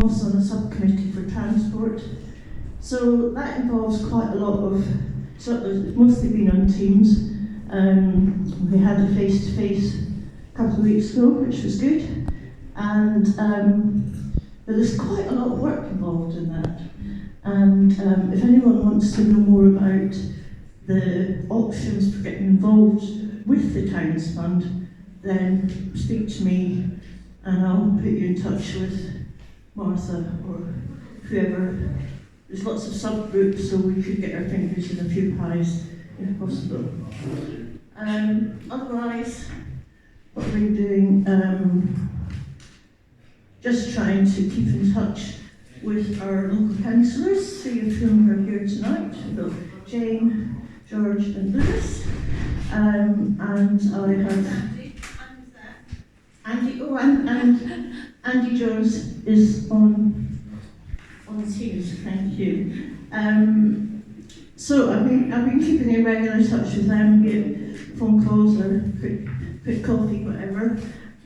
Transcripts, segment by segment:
also on a subcommittee for transport. So that involves quite a lot of, so it's mostly been on Teams. We had a face-to-face a couple of weeks ago, which was good. And but there's quite a lot of work involved in that. And if anyone wants to know more about the options for getting involved with the Towns Fund, then speak to me and I'll put you in touch with Martha or whoever. There's lots of subgroups, so we could get our fingers in a few pies if possible. Otherwise, what we're doing, just trying to keep in touch with our local councillors, 3 of whom are here tonight. We've got Jane, George and Lewis. And I have Andy, and Andy Jones is on Teams, thank you. So I've been keeping in regular touch with them, be it phone calls or quick coffee, whatever,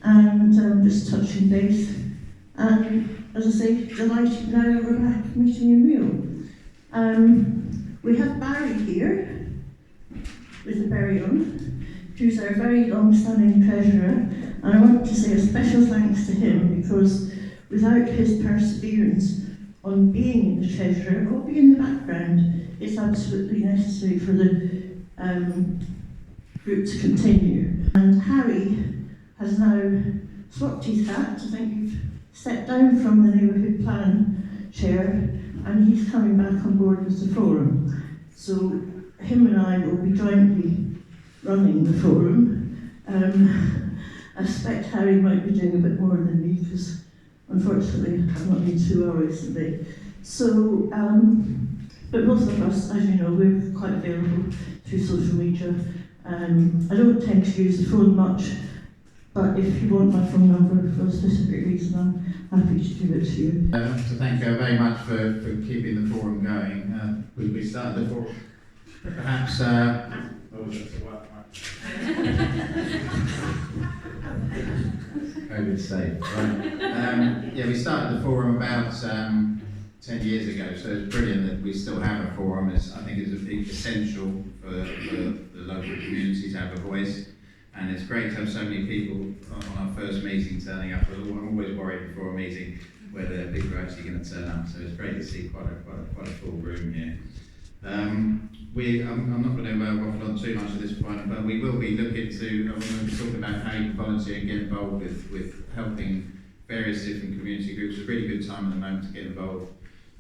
and just touching base. And as I say, delighted now we're back meeting in real. We have Barry here with the berry on, who's our very long-standing treasurer, and I want to say a special thanks to him because without his perseverance on being the treasurer or being in the background, it's absolutely necessary for the group to continue. And Harry has now swapped his hat. I think he's stepped down from the neighbourhood plan chair and he's coming back on board with the forum. So him and I will be jointly running the forum. I suspect Harry might be doing a bit more than me because unfortunately I've not been 2 hours today. So, but both of us, as you know, we're quite available through social media. I don't tend to use the phone much, but if you want my phone number for a specific reason, I'm happy to give it to you. So thank you very much for keeping the forum going. We started the forum. Perhaps, COVID safe, right? Yeah, we started the forum about 10 years ago, so it's brilliant that we still have a forum. I think it's essential for the local community to have a voice, and it's great to have so many people on our first meeting turning up. I'm always worried before a meeting whether people are actually going to turn up, so it's great to see quite a full room here. I'm not going to waffle on too much at this point, but we will be looking to, I'm going to talk about how you can volunteer and get involved with helping various different community groups. It's a really good time at the moment to get involved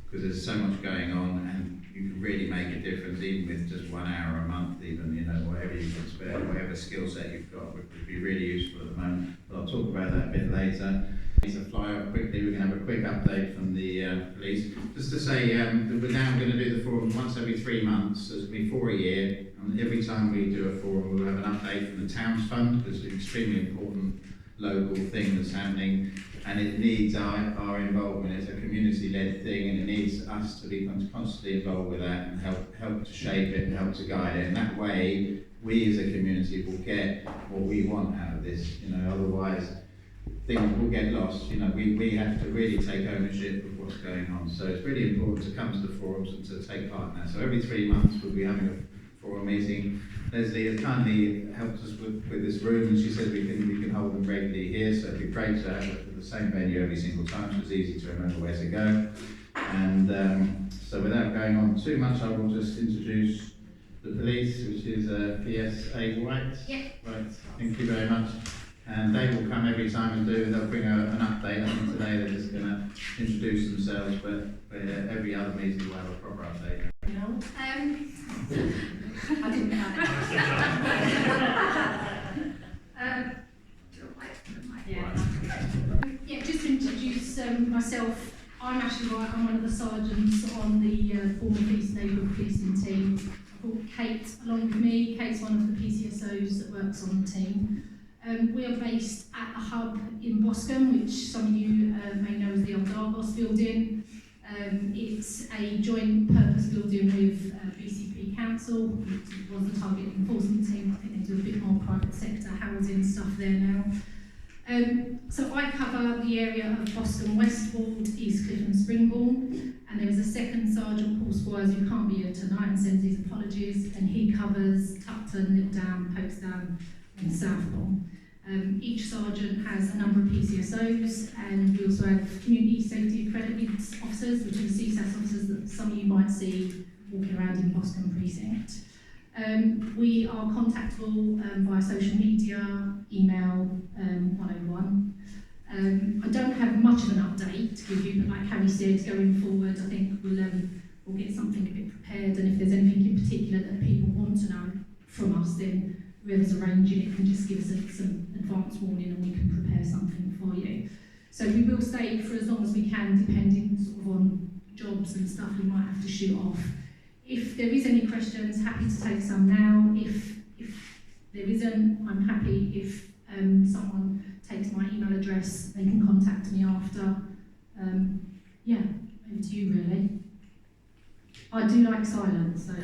because there's so much going on and you can really make a difference even with just 1 hour a month, even, whatever you can spare, whatever skill set you've got would be really useful at the moment. But I'll talk about that a bit later. To fly up quickly, we're going to have a quick update from the police. Just to say that we're now going to do the forum once every 3 months, so it'll be 4 a year, and every time we do a forum we'll have an update from the Towns Fund, because it's an extremely important local thing that's happening, and it needs our involvement. It's a community-led thing, and it needs us to be constantly involved with that and help to shape it and help to guide it, and that way we as a community will get what we want out of this. Otherwise things will get lost. We have to really take ownership of what's going on. So it's really important to come to the forums and to take part in that. So every 3 months we'll be having a forum meeting. Leslie has kindly helped us with this room, and she said we can hold them regularly here. So it'd be great to have it at the same venue every single time, so it's easy to remember where to go. And so without going on too much, I will just introduce the police, which is PSA White. Yeah. Right. Thank you very much. And they will come every time and they'll bring an update. I think today they're just going to introduce themselves, but every other meeting will have a proper update. I didn't know that. Just to introduce myself, I'm actually White. I'm one of the sergeants on the former police neighbourhood policing team. I've got Kate along with me. Kate's one of the PCSOs that works on the team. We are based at a hub in Boscombe, which some of you may know as the old Argos building. It's a joint purpose building with BCP Council. It was a target enforcement team. I think they do a bit more private sector housing stuff there now. So I cover the area of Boscombe, Westward, East Cliff and Springbourne, and there is a second Sergeant, Paul Squires, who can't be here tonight and sends his apologies, and he covers Tupton, Little Down, Folkestone and Southbourne. Each sergeant has a number of PCSOs, and we also have community safety accredited officers, which are the CSAS officers that some of you might see walking around in Boscombe precinct. We are contactable via social media, email, 101. I don't have much of an update to give you, but like Harry said, going forward, I think we'll get something a bit prepared, and if there's anything in particular that people want to know from us, then whoever's arranging it can just give us some advance warning and we can prepare something for you. So we will stay for as long as we can, depending sort of on jobs and stuff we might have to shoot off. If there is any questions, happy to take some now. If there isn't, I'm happy if someone takes my email address, they can contact me after. Yeah, over to you really. I do like silence, so.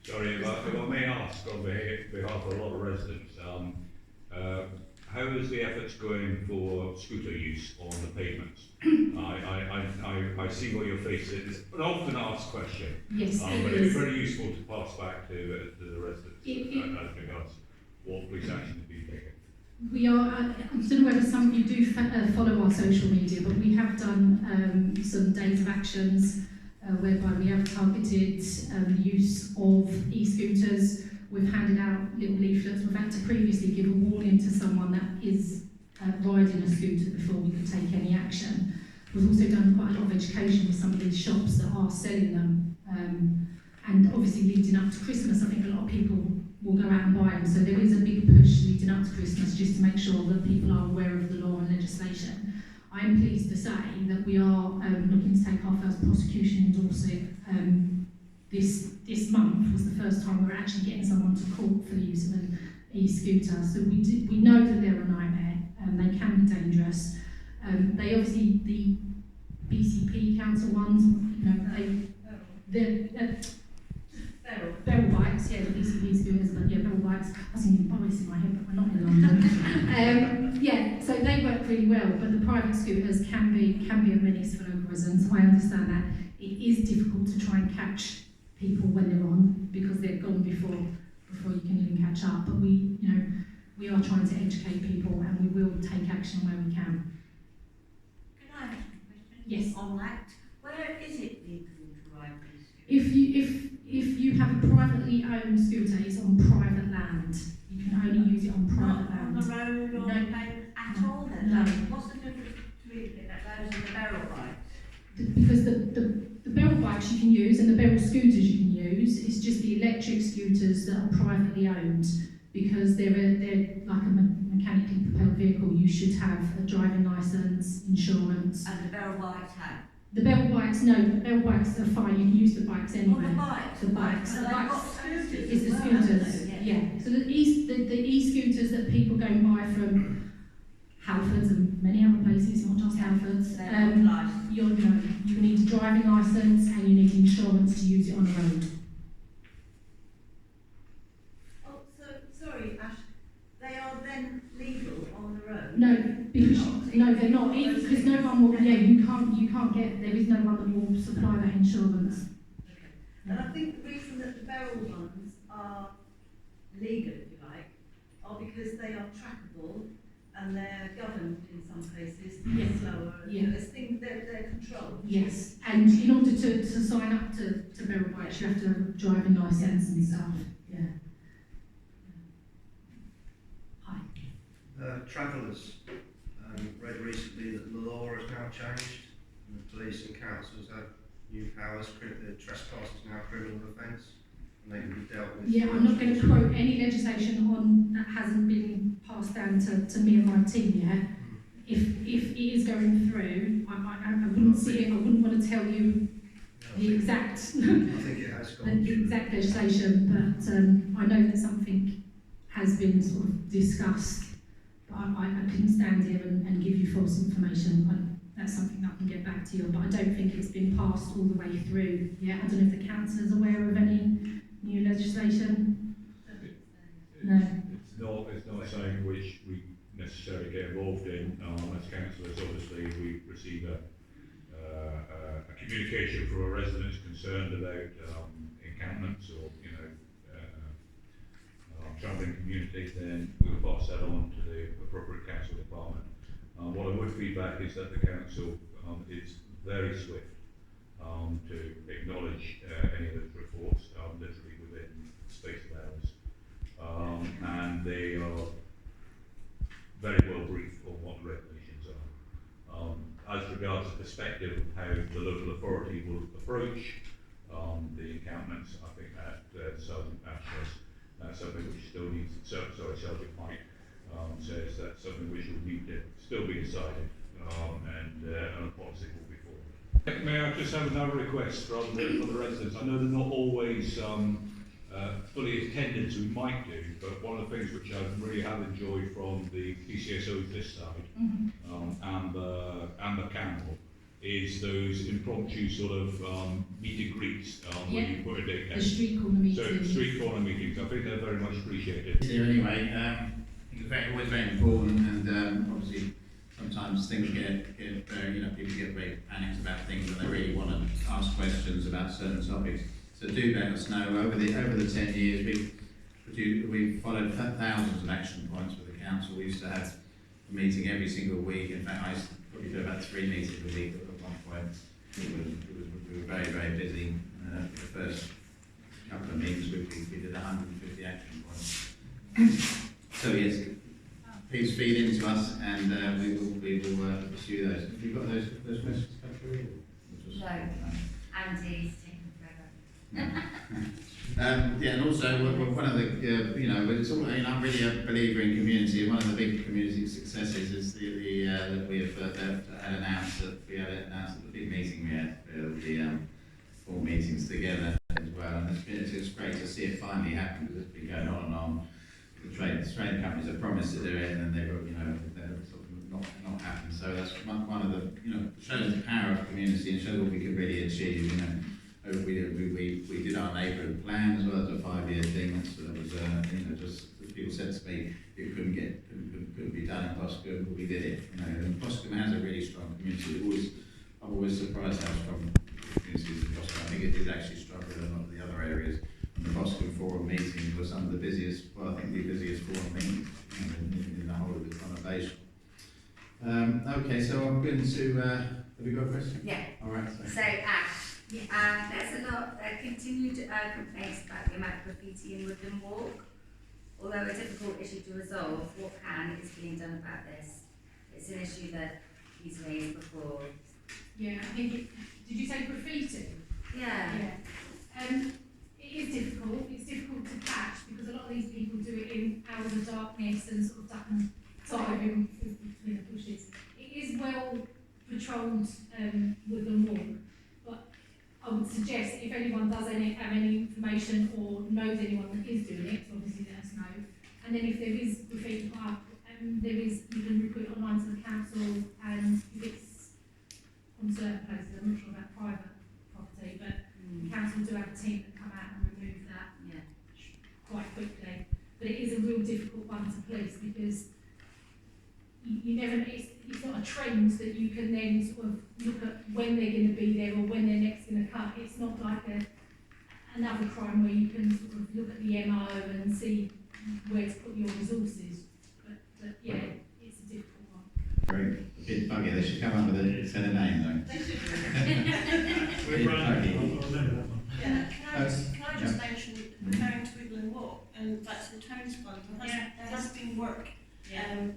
Sorry, if I may ask on behalf of a lot of residents, how is the efforts going for scooter use on the pavements? I see what you're facing. It's an often asked question. Yes, but it it'd be is. very useful to pass back to the residents as regards what police action is being taken. We are, I don't know whether some of you do follow our social media, but we have done some days of actions whereby we have targeted the use of e-scooters. We've handed out little leaflets. We've had to previously give a warning to someone that is riding a scooter before we could take any action. We've also done quite a lot of education with some of these shops that are selling them. And obviously leading up to Christmas, I think a lot of people will go out and buy them. So there is a big push leading up to Christmas just to make sure that people are aware of the law and legislation. I am pleased to say that we are looking to take our first prosecution in Dorset. This month was the first time we're actually getting someone to court for the use of an e-scooter. So we know that they're a nightmare and they can be dangerous. They obviously, the BCP council ones, you know, they're Beryl bikes, yeah, the BCP scooters, but yeah, Beryl bikes. I was thinking bikes in my head, but we're not in London. Yeah, so they work really well, but the private scooters can be a menace for local residents. So I understand that it is difficult to try and catch people when they're on because they're gone before you can even catch up. But we are trying to educate people, and we will take action where we can. Can I ask a question? Yes. On that, where is it legal to ride these scooters? If you have a privately owned scooter, it's on private land. You can only use it on private land. On the road or No. on the pavement at all then? No. What's the difference between those and the barrel bikes? Because the Beryl bikes you can use and the Beryl scooters you can use, it's just the electric scooters that are privately owned, because they're like a mechanically propelled vehicle. You should have a driving licence, insurance. And the barrel bikes have? The Beryl bikes, no, the Beryl bikes are fine, you can use the bikes anyway. Oh, the bikes? The bikes. So The they've bikes. got scooters It's the as well, haven't scooters, they? yeah. So the e-scooters that people go and buy from Halfords and many other places, not just Halfords. They're not licensed. You need a driving licence and you need insurance to use it on the road. Oh, so, sorry, Ash, they are then legal on the road? No, because no, they're not. Because no one will. Yeah, you can't get. There is no one that will supply that insurance. Okay. And I think the reason that the barrel ones are legal, if you like, are because they are trackable and they're governed in some cases to be Yes. slower. Yeah. There's things, they're controlled. Yes, and in order to sign up to Beryl bikes, you have to have a driving licence and stuff. Yeah. Hi. Travellers read recently that the law has now changed and the police and councils have new powers. The trespass is now a criminal offence and they can be dealt with. Yeah, I'm not going to quote any legislation on that hasn't been passed down to me and my team yet. If it is going through, I wouldn't see it. I wouldn't want to tell you the exact I think it has gone. the exact legislation, but I know that something has been sort of discussed. But I couldn't stand here and give you false information. That's something that I can get back to you on, but I don't think it's been passed all the way through yet. I don't know if the councillor's aware of any new legislation. No. It's not something which we necessarily get involved in. As councillors, obviously, we receive a communication from a resident concerned about encampments or, travelling communities, then we'll pass that on to the appropriate council department. What I would feedback is that the council is very swift to acknowledge any of those reports, literally within the space of hours. And they are very well briefed on what the regulations are. As regards the perspective of how the local authority will approach the encampments, I think that Sergeant Ash says something which still needs, Sergeant White says that's something which will need to still be decided, and a policy will be formed. May I just have another request from the residents? I know they're not always fully attended as we might do, but one of the things which I really have enjoyed from the PCSOs this side and the Campbell is those impromptu sort of meet and greets where you put a date down. The street corner meetings. So street corner meetings, I think they're very much appreciated. Here anyway, I think it's always very important, and obviously sometimes things get people get very panicked about things and they really want to ask questions about certain topics. So do let us know. Over the 10 years, we've followed thousands of action points with the council. We used to have a meeting every single week. In fact, I used to probably do about 3 meetings a week at one point. We were very, very busy. The first couple of meetings we did 150 action points. So yes, please feed into us, and we will pursue those. Have you got those questions come through? No, Andy's taking forever. And also one of the it's all, I'm really a believer in community. One of the big community successes is that we had announced at the big meeting we had, the 4 meetings together as well, and it's great to see it finally happen, because it's been going on and on. The train companies have promised to do it, and they've sort of not happened. So that's one of the shows the power of community and shows what we can really achieve. We did our neighbourhood plan as well as a 5-year thing. That was just as people said to me, it couldn't be done in Boscombe, but we did it. And Boscombe has a really strong community. I'm always surprised how strong the community is in Boscombe. I think it is actually stronger than a lot of the other areas. And the Boscombe Forum meetings were some of the busiest, I think the busiest forum meetings in the whole of the conurbation. Okay, so I'm going to, have you got a question? Yeah. All right. So Ash, there's a lot continued complaints about the amount of graffiti in Woodland Walk. Although a difficult issue to resolve, what is being done about this? It's an issue that he's raised before. Yeah, I think did you say graffiti? Yeah. It is difficult. It's difficult to catch because a lot of these people do it in hours of darkness and sort of duck and dive in between the bushes. It is well patrolled Woodland Walk, but I would suggest if anyone does have any information or knows anyone that is doing it, obviously let us know. And then if there is graffiti put up, you can report it online to the council, and if it's on certain places, I'm not sure about private property, but the council do have a team that come out and remove that quite quickly. But it is a real difficult one to police because you never, it's not a trend that you can then sort of look at when they're going to be there or when they're next going to cut. It's not like another crime where you can sort of look at the MO and see where to put your resources. But yeah, it's a difficult one. Very a bit buggy. They should come up with a set of names though. They should. Bit buggy. Yeah, can I just mention, referring to Woodland Walk and back to the Towns Fund, there has been work,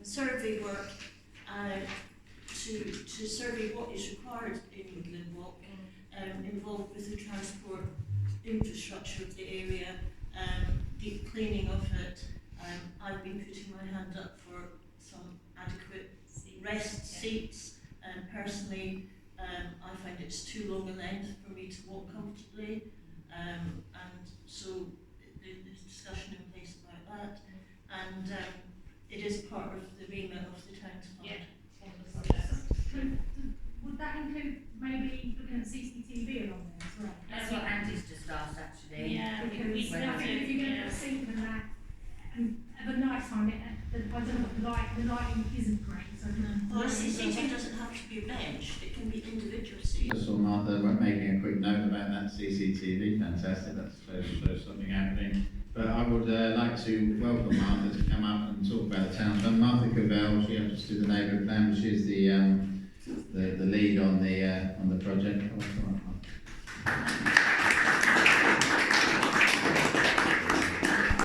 survey work, to survey what is required in Woodland Walk, involved with the transport infrastructure of the area, deep cleaning of it. I've been putting my hand up for some adequate rest seats, and personally, I find it's too long a length for me to walk comfortably, and so there's discussion in place about that, and it is part of the remit of the Towns Fund. Yeah, one of the projects. Would that include maybe looking at CCTV along there as well? That's what Andy's just asked actually. Yeah, because I think if you're going to put a seat in that, and at the night time, I don't know what the lighting can be individual. So you I saw Martha making a quick note about that CCTV. Fantastic. That shows something happening. But I would like to welcome Martha to come up and talk about the town fund. Martha Cavell, she helps us do the neighbourhood plan, but she's the lead on the project. Come on, Martha.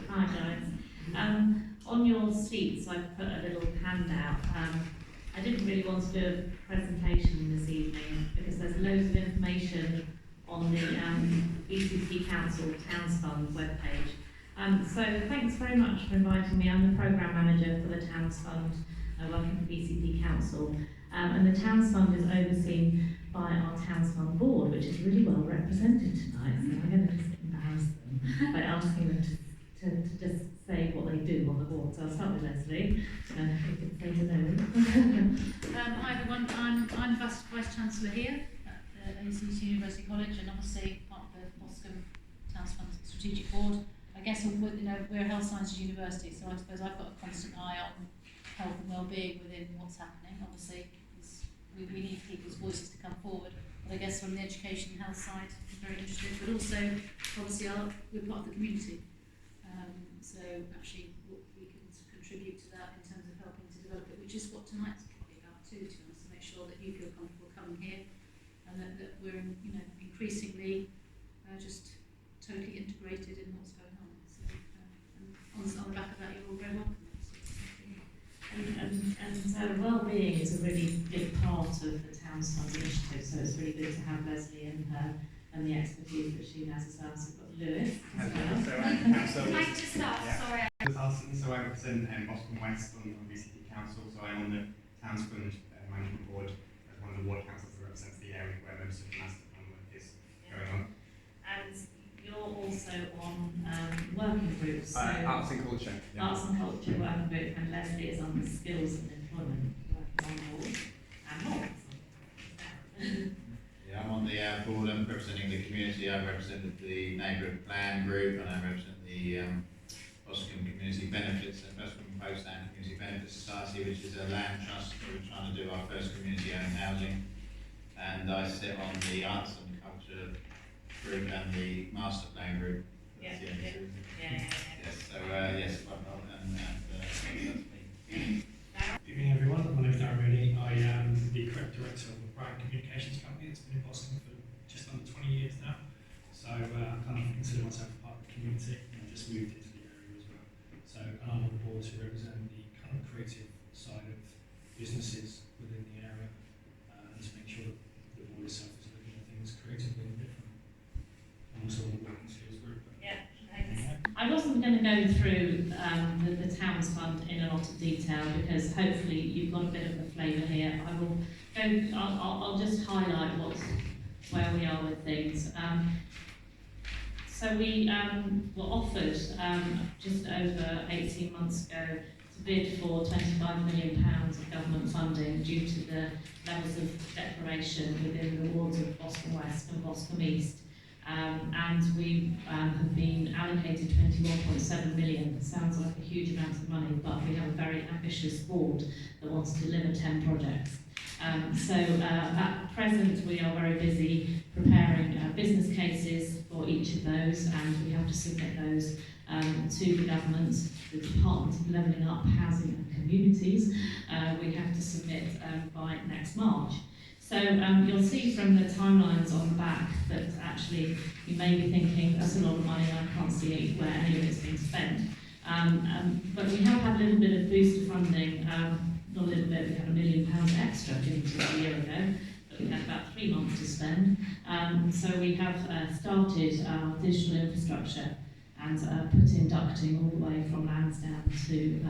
Hi guys. On your seats I've put a little handout. I didn't really want to do a presentation this evening because there's loads of information on the BCC Council Towns Fund webpage. So thanks very much for inviting me. I'm the Programme Manager for the Towns Fund, working for BCP Council. And the Towns Fund is overseen by our Towns Fund Board, which is really well represented tonight. So I'm going to just embarrass them by asking them to just say what they do on the board. So I'll start with Leslie. Say hello. Hi everyone, I'm Vice Chancellor here at ACC University College, and obviously part of the Boscombe Towns Fund Strategic Board. I guess we're a health sciences university, so I suppose I've got a constant eye on health and well-being within what's happening. Obviously, we need people's voices to come forward. But I guess from the education and health side, I'm very interested. But also, obviously, we're part of the community. So actually, we can contribute to that in terms of helping to develop it, which is what tonight's going to be about too. To us, to make sure that you feel comfortable coming here, and that we're increasingly just totally integrated in what's going on. So, and on the back of that, you're all very welcome. And well-being is a really big part of the Towns Fund initiative, so it's really good to have Leslie and the expertise that she has as well. So we've got Lewis as well. So Can I just start? Yeah. Sorry. So I represent Boscombe West on BCP Council, so I'm on the Towns Fund Management Board as one of the ward councils that represents the area where most of the master plan work is going on. And you're also on working groups. So Arts and Culture. Yeah. Arts and Culture working group, and Leslie is on the Skills and Employment working on board, and Morrison. Yeah, I'm on the board. I'm representing the community. I represent the neighbourhood plan group, and I represent the Boscombe Community Benefits and Boscombe Post and Community Benefit Society, which is a land trust. We're trying to do our first community-owned housing, and I sit on the Arts and Culture group and the Master Plan group. Yeah. Yes. So yes, and that's me. Good evening everyone, my name is Darren Mooney. I am the Creative Director of the Brand Communications Company. It's been in Boston for just under 20 years now. So I kind of consider myself part of the community, and I just moved into the area as well. So and I'm on the board to represent the kind of creative side of businesses within the area, and to make sure that the board itself is looking at things creatively and different. I'm also on the working skills group. Yeah, thanks. I wasn't going to go through the Towns Fund in a lot of detail because hopefully you've got a bit of a flavour here. I will go. I'll just highlight where we are with things. So we were offered just over 18 months ago to bid for £25 million of government funding due to the levels of declaration within the wards of Boscombe West and Boscombe East. And we have been allocated 21.7 million. It sounds like a huge amount of money, but we have a very ambitious board that wants to deliver 10 projects. So at present we are very busy preparing business cases for each of those, and we have to submit those to the government, the Department of Levelling Up, Housing and Communities. We have to submit by next March. So you'll see from the timelines on the back that actually you may be thinking that's a lot of money and I can't see where any of it's being spent. But we have had a little bit of booster funding, not a little bit, we had £1 million extra given to us a year ago, but we had about 3 months to spend. So we have started our digital infrastructure and put in ducting all the way from Lansdowne to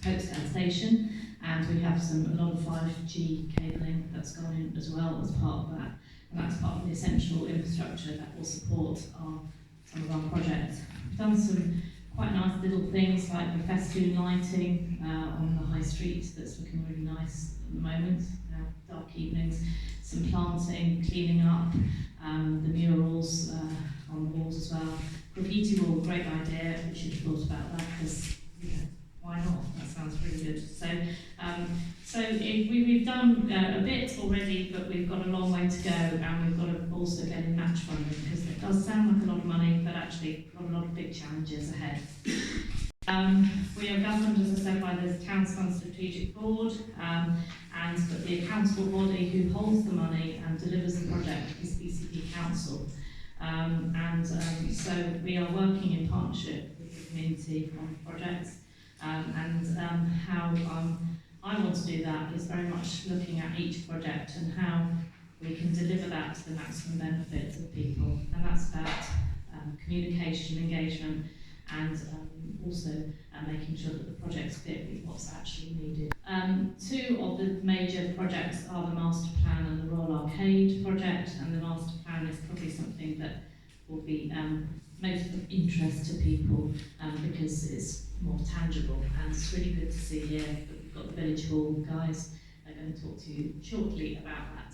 Folkestone Station. And we have a lot of 5G cabling that's gone in as well as part of that. And that's part of the essential infrastructure that will support some of our projects. We've done some quite nice little things like the festoon lighting on the high street that's looking really nice at the moment, dark evenings, some planting, cleaning up, the murals on the walls as well. Graffiti wall, great idea, we should have thought about that because, why not? That sounds really good. So we've we've done a bit already, but we've got a long way to go, and we've got to also get in match funding, because it does sound like a lot of money, but actually got a lot of big challenges ahead. We are governed, as I said, by the Towns Fund Strategic Board, but the accountable body who holds the money and delivers the project is BCP Council. So we are working in partnership with the community on projects, how I want to do that is very much looking at each project and how we can deliver that to the maximum benefit of people, and that's about communication, engagement, and also making sure that the projects fit with what's actually needed. Two of the major projects are the Master Plan and the Royal Arcade project, and the Master Plan is probably something that will be most of interest to people because it's more tangible, and it's really good to see here that we've got the Village Hall guys. They're going to talk to you shortly about that.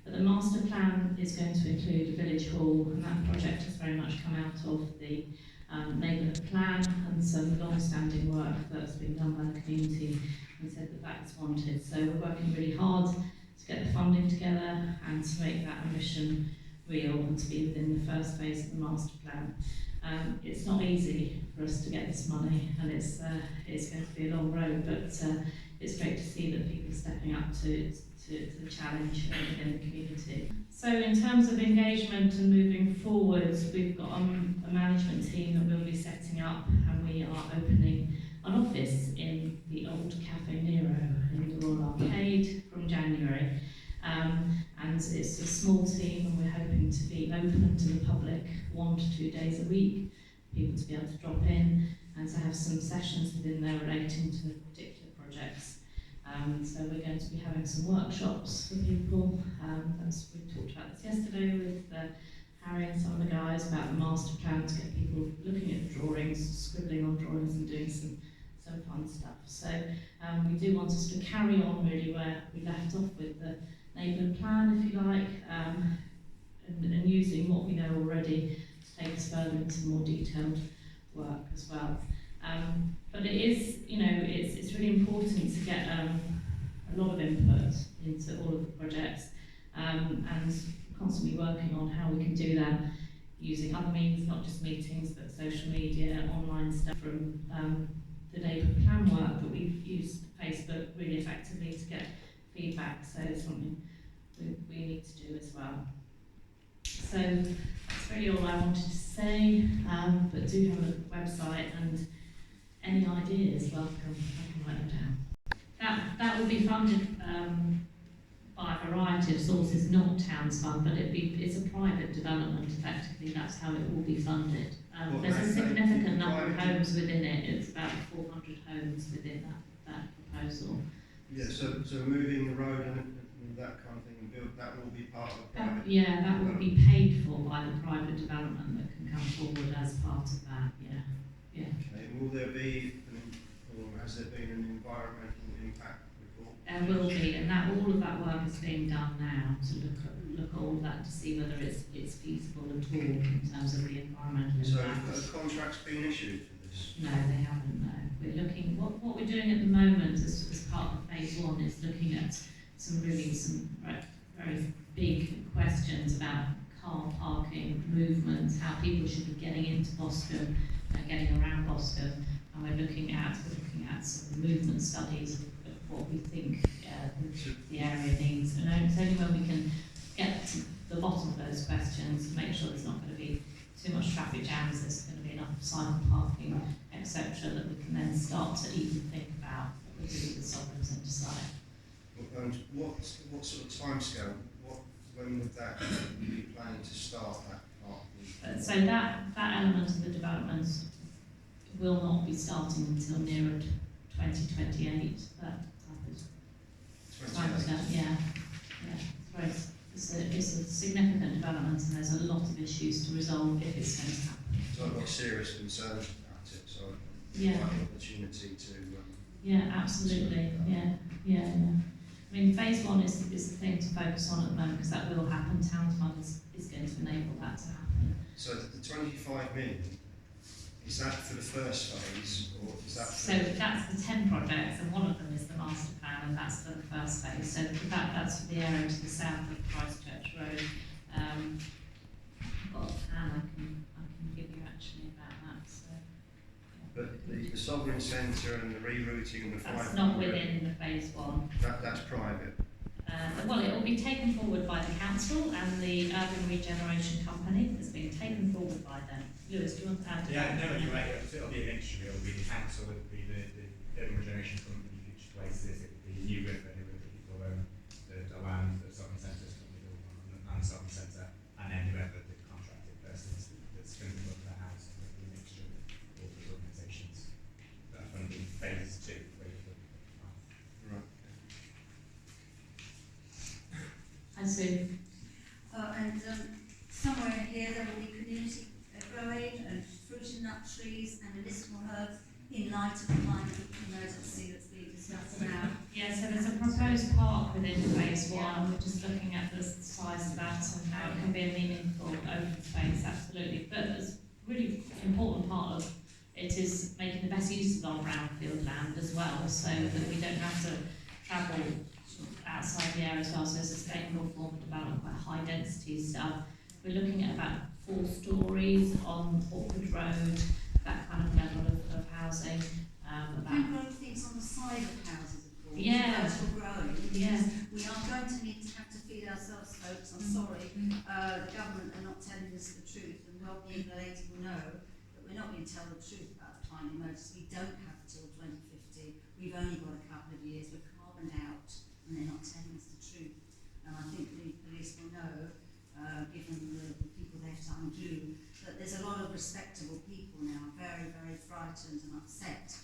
But the Master Plan is going to include a Village Hall, and that project has very much come out of the neighbourhood plan and some long-standing work that's been done by the community and said that that's wanted. So we're working really hard to get the funding together and to make that ambition real and to be within the first phase of the master plan. It's not easy for us to get this money, and it's going to be a long road, but it's great to see that people are stepping up to the challenge within the community. So in terms of engagement and moving forwards, we've got a management team that we'll be setting up, and we are opening an office in the old Cafe Nero in the Royal Arcade from January. And it's a small team, and we're hoping to be open to the public 1 to 2 days a week, people to be able to drop in and to have some sessions within there relating to particular projects. So we're going to be having some workshops for people. We talked about this yesterday with Harry and some of the guys about the master plan, to get people looking at drawings, scribbling on drawings and doing some fun stuff. So we do want us to carry on really where we left off with the neighbourhood plan, if you like, and using what we know already to take us further into more detailed work as well. But it is, it's really important to get a lot of input into all of the projects, and constantly working on how we can do that using other means, not just meetings, but social media, online stuff from the neighbourhood plan work that we've used Facebook really effectively to get feedback, so it's something we need to do as well. So that's really all I wanted to say, but do have a look at the website, and any ideas, welcome, I can write them down. That will be funded by a variety of sources, not Towns Fund, but it's a private development, effectively, that's how it will be funded. There's a significant number of homes within it, it's about 400 homes within that proposal. Yeah, so moving the road and that kind of thing, and build, that will be part of the private. Yeah, that will be paid for by the private development that can come forward as part of that, yeah. Okay, and will there be, or has there been an environmental impact report? There will be, and all of that work is being done now to look at all that to see whether it's feasible at all in terms of the environmental impact. So have contracts been issued for this? No, they haven't, no. We're looking, what we're doing at the moment as part of phase 1 is looking at some very big questions about car parking, movements, how people should be getting into Boscombe, getting around Boscombe, and we're looking at some movement studies of what we think the area needs. And it's only when we can get to the bottom of those questions to make sure there's not going to be too much traffic jams, there's going to be enough cycle parking, etc., that we can then start to even think about what we do with the Sovereign Centre site. And what sort of timescale? When would that be planning to start that part? So that element of the development will not be starting until nearer 2028. That type of timescale, yeah. It's a significant development, and there's a lot of issues to resolve if it's going to happen. So I've got serious concerns about it, so yeah. I'd like the opportunity to. Yeah, absolutely. Yeah. I mean, phase 1 is the thing to focus on at the moment, because that will happen. Towns Fund is going to enable that to happen. So the 25 million Is that for the first phase, or is that for... So that's the 10 projects, and one of them is the master plan, and that's for the first phase. So that's for the area to the south of Christchurch Road. I've got a plan I can give you actually about that. So, yeah. But the Sovereign Centre and the rerouting of the 500... That's not within the phase one. That's private. Well, it will be taken forward by the council and the urban regeneration company. It's being taken forward by them. Lewis, do you want to add to that? Yeah, no, you're right. It'll be a mixture. It'll be the council, it'll be the urban regeneration company, Future Places, it'll be New River, who are the people who own the land that Sovereign Centre is going to build on, and the Sovereign Centre, and then whoever the contracted person is that's going to build their house. It'll be a mixture of all those organisations that are funding phase 2. Right. And Sue? And somewhere in here there will be community growing and fruit and nut trees and medicinal herbs in light of the climate emergency that's being discussed now. Yeah, so there's a proposed park within phase 1. We're just looking at the size of that and how it can be a meaningful open space, absolutely. But a really important part of it is making the best use of our brownfield land as well, so that we don't have to travel outside the area as well, so sustainable form of development, quite high density stuff. We're looking at about 4 stories on Hawkwood Road, that kind of level of housing. And growing things on the side of houses, of course. Yeah. Vertical growing. Because Yeah. we are going to need to have to feed ourselves, folks. I'm sorry. The government are not telling us the truth, and well being the lady will know that we're not being told the truth about the climate emergency. We don't have till 2050. We've only got a couple of years. We're carboned out, and they're not telling us the truth. And I think the police will know, given the people they've to undo, that there's a lot of respectable people now very, very frightened and upset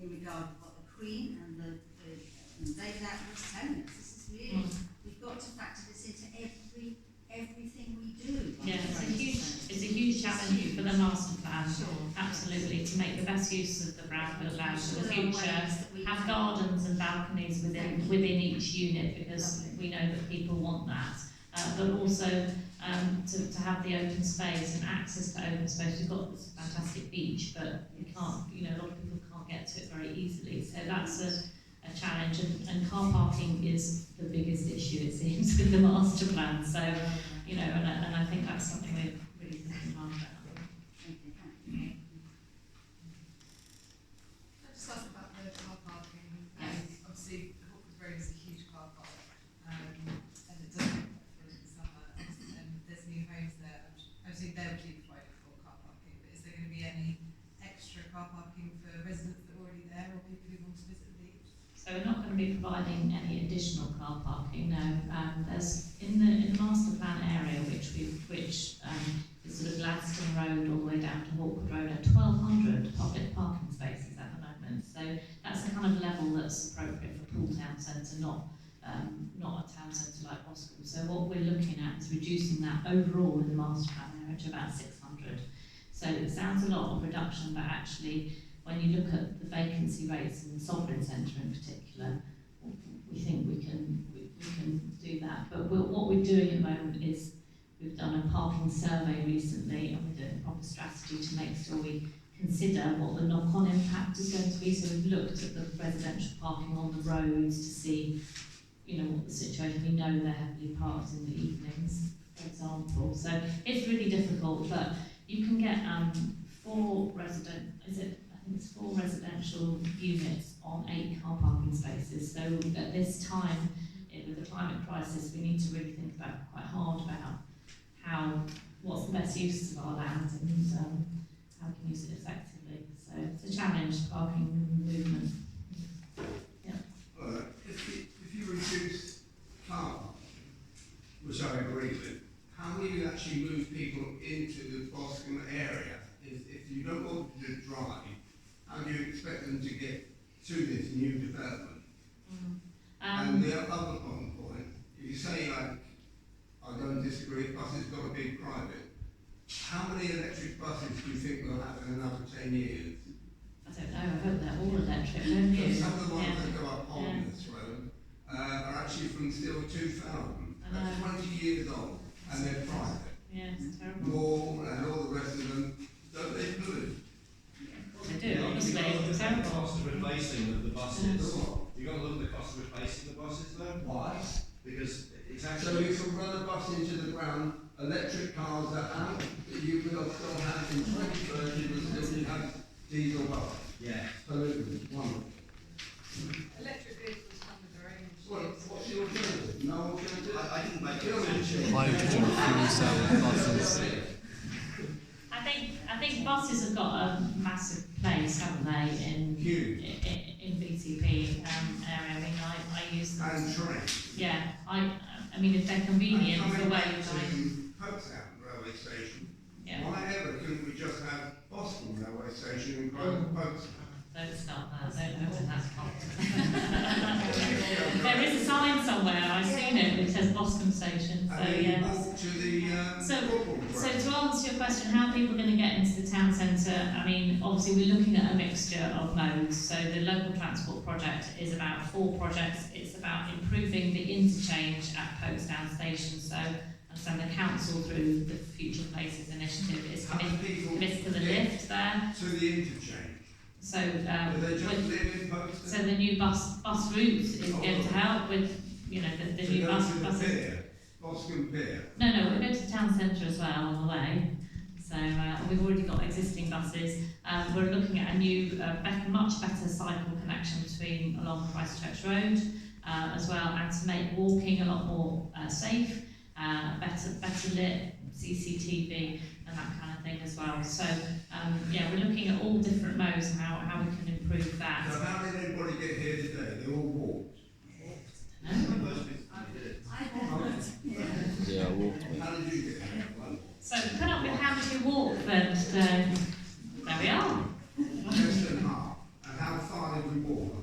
in regard to what the Queen and David Attenborough was telling us. This is really, we've got to factor this into everything we do. Yeah, it's a huge challenge for the master plan, absolutely, to make the best use of the brownfield land for the future, have gardens and balconies within each unit, because we know that people want that, but also to have the open space and access to open space. We've got this fantastic beach, but we can't, a lot of people can't get to it very easily, so that's a challenge, and car parking is the biggest issue, it seems, with the master plan, so, and I think that's something we're really thinking hard about. Can I just ask about the car parking? Obviously, Hawkwood Road is a huge car park, and it does look for in summer, and there's new homes there. Obviously, they'll be provided for car parking, but is there going to be any extra car parking for residents that are already there, or people who want to visit the beach? So we're not going to be providing any additional car parking, no. There's in the master plan area, which is sort of Gladstone Road all the way down to Hawkwood Road, at 1,200 public parking spaces at the moment. So that's the kind of level that's appropriate for Poole Town Centre, not a town centre like Boscombe. So what we're looking at is reducing that overall in the master plan area to about 600. So it sounds a lot of reduction, but actually, when you look at the vacancy rates in the Sovereign Centre in particular, we think we can do that. But what we're doing at the moment is we've done a parking survey recently, and we're doing a proper strategy to make sure we consider what the knock-on impact is going to be. So we've looked at the residential parking on the roads to see, what the situation. We know they're heavily parked in the evenings, for example. So it's really difficult, but you can get 4 residential units on 8 car parking spaces. So at this time, with the climate crisis, we need to really think quite hard about what's the best use of our land and how we can use it effectively. So it's a challenge, parking movement. Yeah. If you reduce car parking, which I agree with, how will you actually move people into the Boscombe area? If you don't want them to drive, how do you expect them to get to this new development? And the other point, you say, I don't disagree, buses got to be private. How many electric buses do you think we'll have in another 10 years? I don't know, I hope they're all electric, don't you? Some of the ones that go up on this road are actually from still 2000. That's 20 years old, and they're private. Yeah, it's terrible. More and all the rest of them, don't they pollute? terrible. the cost of replacing the buses. You've got to look at the cost of replacing the buses though. Why? Because it's So actually... you can run a bus into the ground, electric cars are out, but you will still have in 2030, you will still have diesel bus. Yeah. Pollutant, wonderful. Electric vehicles come with their own What's the alternative? No alternative? I didn't make Hydrogen fuel cell buses. I think buses have got a massive place, haven't they, in BTP area. I mean, I use them. And trains. Yeah, I mean, if they're convenient for where you're going. Folkestone railway station. Yeah. Why ever couldn't we just have Boscombe railway station in Folkestone? Don't start that, don't open that pot. There is a sign somewhere, I've seen it, which says Boscombe Station, so yes. So to answer your question, how are people going to get into the town centre? I mean, obviously we're looking at a mixture of modes. So the local transport project is about 4 projects. It's about improving the interchange at Folkestone Station. So the council through the Future Places initiative is committed to the lift there. To the interchange. So, so the new bus route is going to help with, you know, the new buses. Boscombe Pier. No, we're going to the town centre as well on the way. So we've already got existing buses. We're looking at a new, much better cycle connection along Christchurch Road as well, and to make walking a lot more safe, better lit, CCTV and that kind of thing as well. So we're looking at all different modes and how we can improve that. So how did anybody get here today? They all walked. Yeah, I walked. How did you get here? So put up with how did you walk then today? There we are. Less than half. And how far did we walk?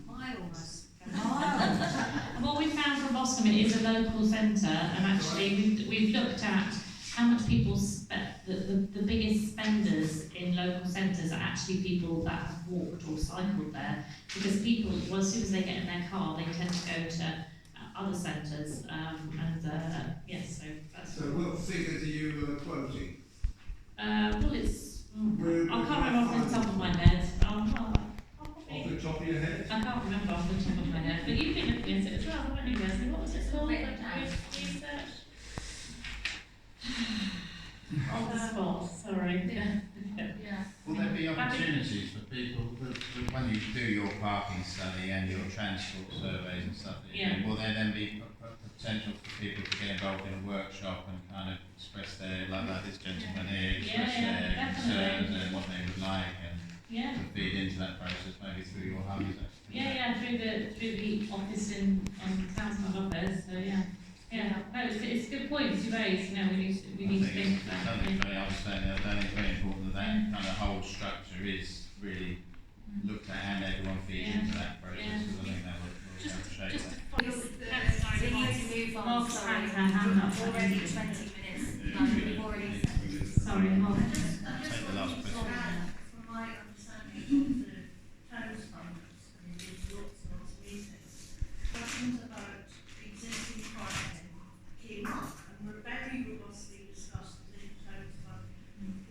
Miles. And what we found from Boscombe, it is a local centre, and actually we've looked at how much people spend. The biggest spenders in local centres are actually people that have walked or cycled there, because people, well, as soon as they get in their car, they tend to go to other centres, yes, so that's... So what figures are you quoting? Well, it's... I can't remember off the top of my head. Off the top of your head? I can't remember off the top of my head, but you've been looking at it as well, haven't you, Wesley? What was it called? Research? On the spot, sorry. Yeah. Will there be opportunities for people when you do your parking study and your transport surveys and stuff? Will there then be potential for people to get involved in a workshop and kind of express their, like this gentleman here, express their concerns and what they would like, and to feed into that process maybe through your hub? Through the office on Townsend office. So no, it's a good point to raise. You know, we need to think about it. I understand that. I think it's very important that kind of whole structure is really looked at and everyone feeds into that process, because I think that will help shape that. We need to move on, sorry. Already 20 minutes. We've already... Sorry, Take the last question. From my understanding of the town's funders, and there's lots and lots of meetings, questions about existing parking came up and were very robustly discussed within the town's fund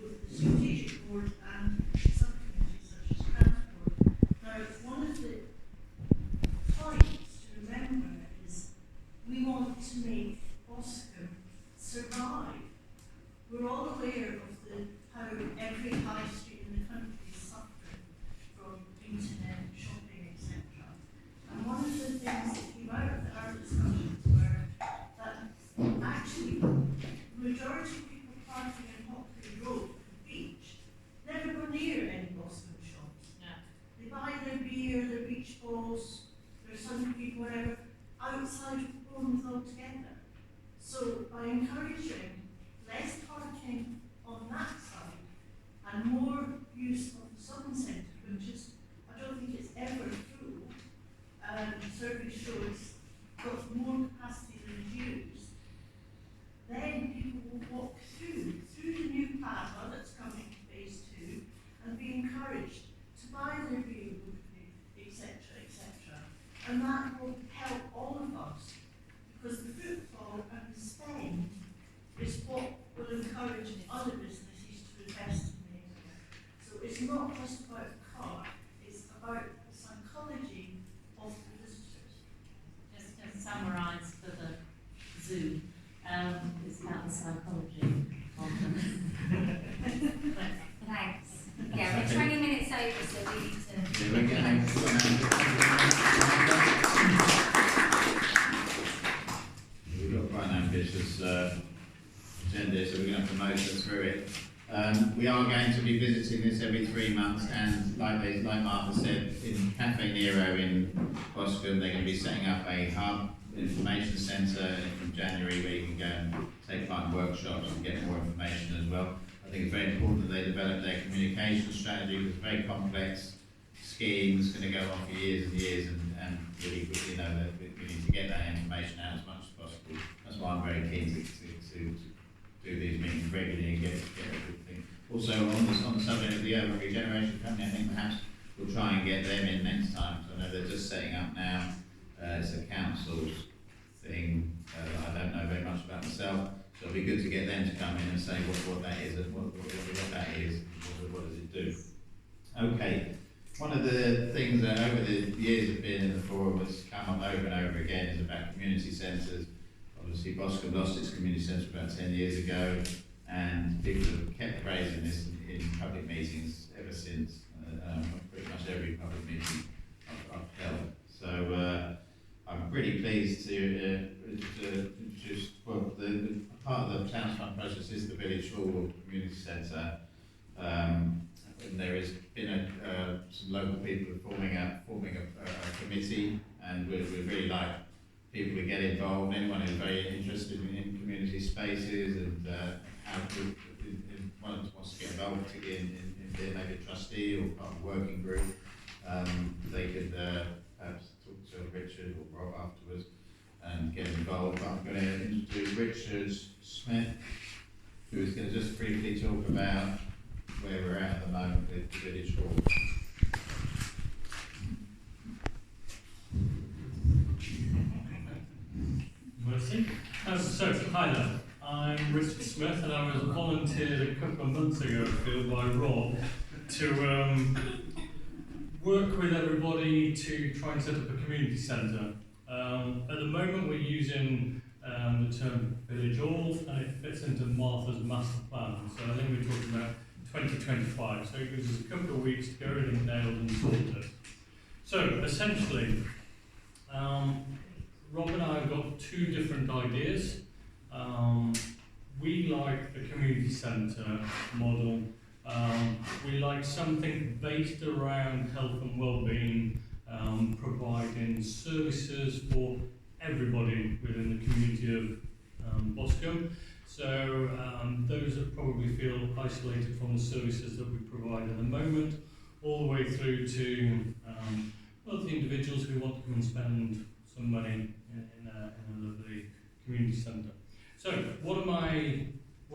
with the strategic board and subcommittees such as transport. Now, one of the points to remember is we want to make Boscombe survive. We're all aware of how every high street in the country is suffering from internet, shopping, etc. And one of the things that came out of our discussions were that actually the majority of people parking in Hockley Road at the beach never go near any Boscombe shops. They buy their beer, their beach balls, their sunkeep, whatever, outside of Bournemouth altogether. So by encouraging less parking on that side and more use of the southern centre, which is, I don't think it's ever full, survey shows got more capacity than used, then people will walk through the new pathway that's coming to phase 2 and be encouraged to buy their beer locally, etc., etc. And that will help all of us, because the footfall and the spend is what will encourage other businesses to invest in the area. So it's not just about the car, Zoom. It's about the psychology of them. Thanks. Yeah, we're 20 minutes over, so we need to... Yeah, we're getting we've got quite an ambitious agenda, so we're going to have to motor through it. We are going to be visiting this every 3 months, and like Martha said, in Cafe Nero in Boscombe, they're going to be setting up a hub information centre from January where you can go and take part in workshops and get more information as well. I think it's very important that they develop their communication strategy. It's a very complex scheme. It's going to go on for years and years, and really, you know, that we need to get that information out as much as possible. That's why I'm very keen to do these meetings regularly and get a good thing. Also, on the subject of the urban regeneration company, I think perhaps we'll try and get them in next time. So I know they're just setting up now. It's a council's thing. I don't know very much about myself. So it'll be good to get them to come in and say what that is and what that is, what does it do. Okay, one of the things that over the years have been in the forum that's come up over and over again is about community centres. Obviously Boscombe lost its community centre about 10 years ago, and people have kept raising this in public meetings ever since, pretty much every public meeting I've held. So I'm pretty pleased to introduce, well, the part of the Towns Fund process is the Village Hall or Community Centre. And there has been some local people forming a committee, and we'd really like people to get involved. Anyone who's very interested in community spaces and how wants to get involved, particularly in being maybe a trustee or part of a working group, they could perhaps talk to Richard or Rob afterwards and get involved. But I'm going to introduce Richard Smith, who is going to just briefly talk about where we're at the moment with the Village Hall. Mercy. So, hi there. I'm Richard Smith, and I was volunteered a couple of months ago by Rob to work with everybody to try and set up a community centre. At the moment we're using the term Village Hall, and it fits into Martha's master plan. So I think we're talking about 2025. So it gives us a couple of weeks to get everything nailed and sorted. So essentially, Rob and I have got two different ideas. We like the community centre model. We like something based around health and well-being, providing services for everybody within the community of Boscombe. So those that probably feel isolated from the services that we provide at the moment, all the way through to wealthy individuals who want to come and spend some money in a lovely community centre. So what are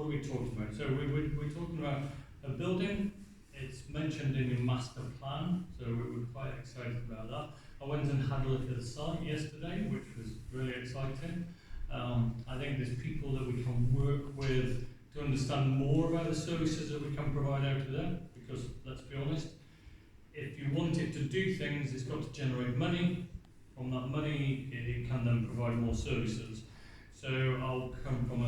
we talking about? So we're talking about a building. It's mentioned in your master plan, so we're quite excited about that. I went and had a look at the site yesterday, which was really exciting. I think there's people that we can work with to understand more about the services that we can provide out to them, because let's be honest, if you want it to do things, it's got to generate money. From that money, it can then provide more services. So I'll come from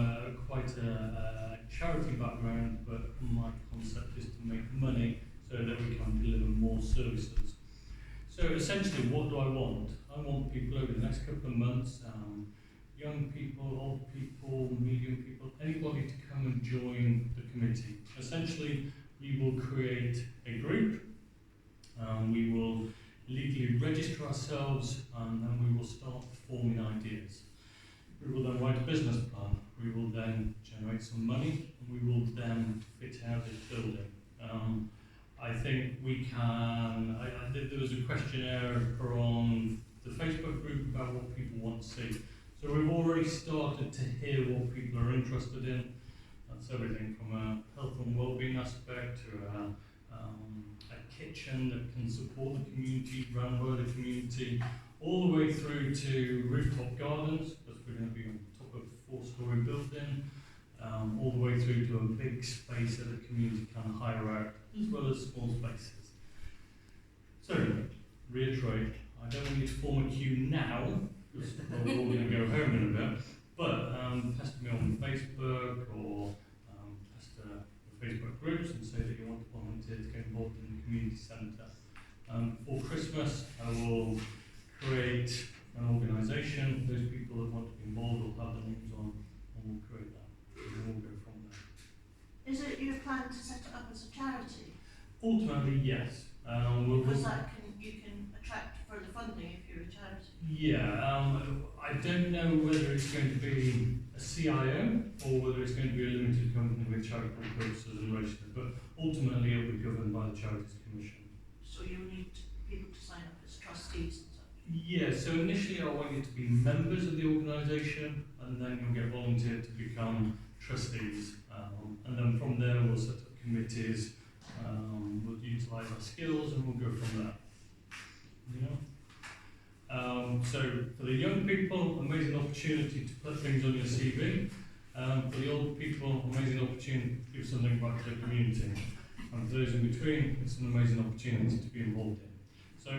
quite a charity background, but my concept is to make money so that we can deliver more services. So essentially, what do I want? I want people over the next couple of months, young people, old people, medium people, anybody to come and join the committee. Essentially, we will create a group, we will legally register ourselves, and then we will start forming ideas. We will then write a business plan. We will then generate some money, and we will then fit out this building. I think we can. There was a questionnaire on the Facebook group about what people want to see. So we've already started to hear what people are interested in. That's everything from a health and well-being aspect to a kitchen that can support the community, run by the community, all the way through to rooftop gardens, because we're going to be on top of a 4-storey building, all the way through to a big space that the community can hire out, as well as small spaces. So, reiterate, I don't want you to form a queue now, because we're all going to go home in a bit, but pester me on Facebook or pester the Facebook groups and say that you want to volunteer to get involved in the community centre. Before Christmas, I will create an organisation. Those people that want to be involved will have the names on, and we'll create that. And we'll go from there. Is it your plan to set it up as a charity? Ultimately, yes. Because that you can attract further funding if you're a charity. Yeah, I don't know whether it's going to be a CIO or whether it's going to be a limited company with charitable purposes and registered, but ultimately it will be governed by the Charities Commission. So you'll need people to sign up as trustees and such? Yeah, so initially I want you to be members of the organisation, and then you'll get volunteered to become trustees. And then from there we'll set up committees, we'll utilise our skills, and we'll go from there. Yeah. So for the young people, amazing opportunity to put things on your CV. For the old people, amazing opportunity to give something back to the community. And for those in between, it's an amazing opportunity to be involved in. So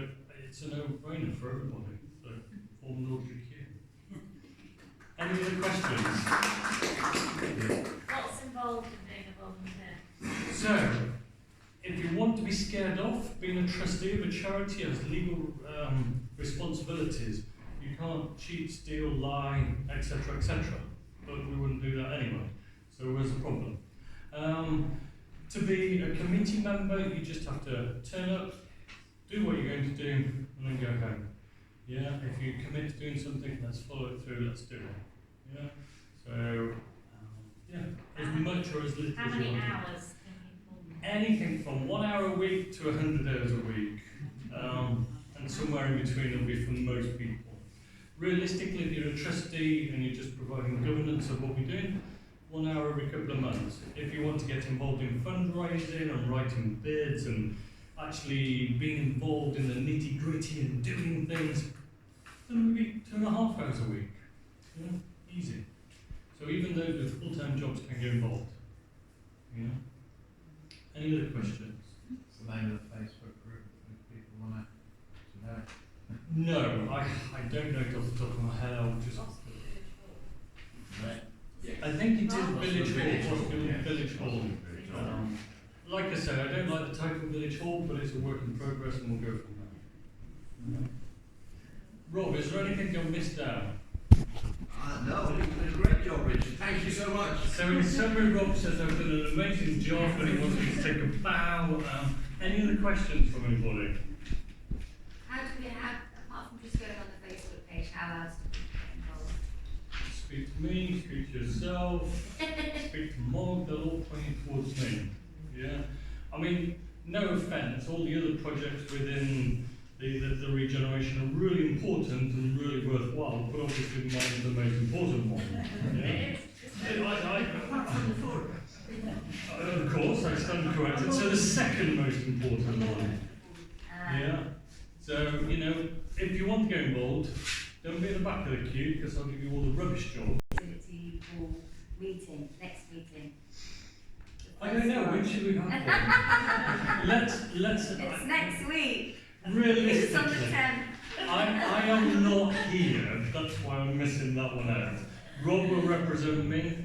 it's a no-brainer for everybody. So form an orderly queue. Any other questions? What's involved in being a volunteer? So, if you want to be scared off, being a trustee of a charity has legal responsibilities. You can't cheat, steal, lie, etc., etc. But we wouldn't do that anyway. So where's the problem? To be a committee member, you just have to turn up, do what you're going to do, and then go home. Yeah, if you commit to doing something, let's follow it through, let's do it. Yeah, so, yeah, as much or as little How as you many want. hours? Anything from 1 hour a week to 100 hours a week. And somewhere in between will be for most people. Realistically, if you're a trustee and you're just providing governance of what we're doing, 1 hour every couple of months. If you want to get involved in fundraising and writing bids and actually being involved in the nitty gritty and doing things, then maybe 2.5 hours a week. Yeah, easy. So even those with full-time jobs can get involved. Yeah. Any other questions? What's the name of the Facebook group if people want to know? No, I don't know it off the top of my head. I'll just. Right. I think it is Village Village Hall. Hall. Village Hall. Like I said, I don't like the title Village Hall, but it's a work in progress, and we'll go from there. Rob, is there anything I missed out? No, you did a great job, Richard. Thank you so much. So in summary, Rob says I've done an amazing job, and he wants me to take a bow. Any other questions from anybody? How do we have, apart from just going on the Facebook page, how else do we get involved? Speak to me, speak to yourself, speak to Mog, they're all pointing towards me. Yeah? I mean, no offence, all the other projects within the regeneration are really important and really worthwhile, but obviously mine is the most important one. Yeah? Apart from the forum. Of course, I stand corrected. So the second most important one. Yeah? So, you know, if you want to get involved, don't be at the back of the queue because I'll give you all the rubbish jobs. Activity or meeting, next meeting? I don't know, when should we have one? Let's. It's next week. Realistically, It's on the 10th. I am not here, that's why I'm missing that one out. Rob will represent me,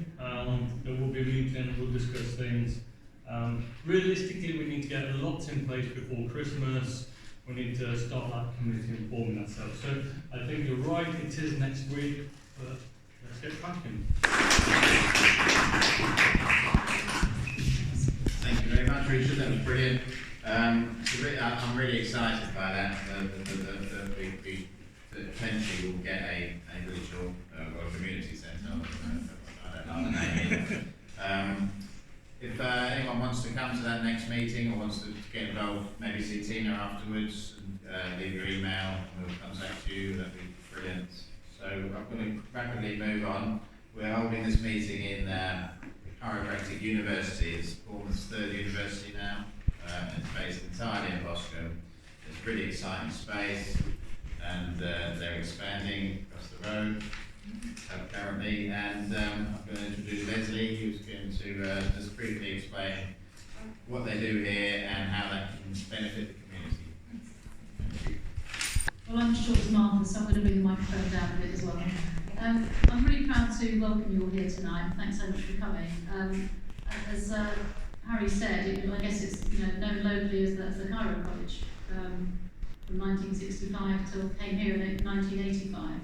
there will be a meeting, we'll discuss things. Realistically, we need to get lots in place before Christmas. We need to start that committee and forming ourselves. So I think you're right, it is next week, but let's get cracking. Thank you very much, Richard. That was brilliant. I'm really excited by that. We potentially will get a village hall or a community centre. I don't know the name. If anyone wants to come to that next meeting or wants to get involved, maybe see Tina afterwards and leave your email and we'll contact you. That'd be brilliant. So I'm going to rapidly move on. We're holding this meeting in Chiropractic University. It's Bournemouth's third university now. It's based entirely in Boscombe. It's a really exciting space and they're expanding across the road currently, and I'm going to introduce Leslie, who's going to just briefly explain what they do here and how that can benefit the community. Well, I'm short as Martha, so I'm going to bring the microphone down a bit as well. I'm really proud to welcome you all here tonight. Thanks so much for coming. As Harry said, I guess it's known locally as the Cairo College from 1965 till came here in 1985.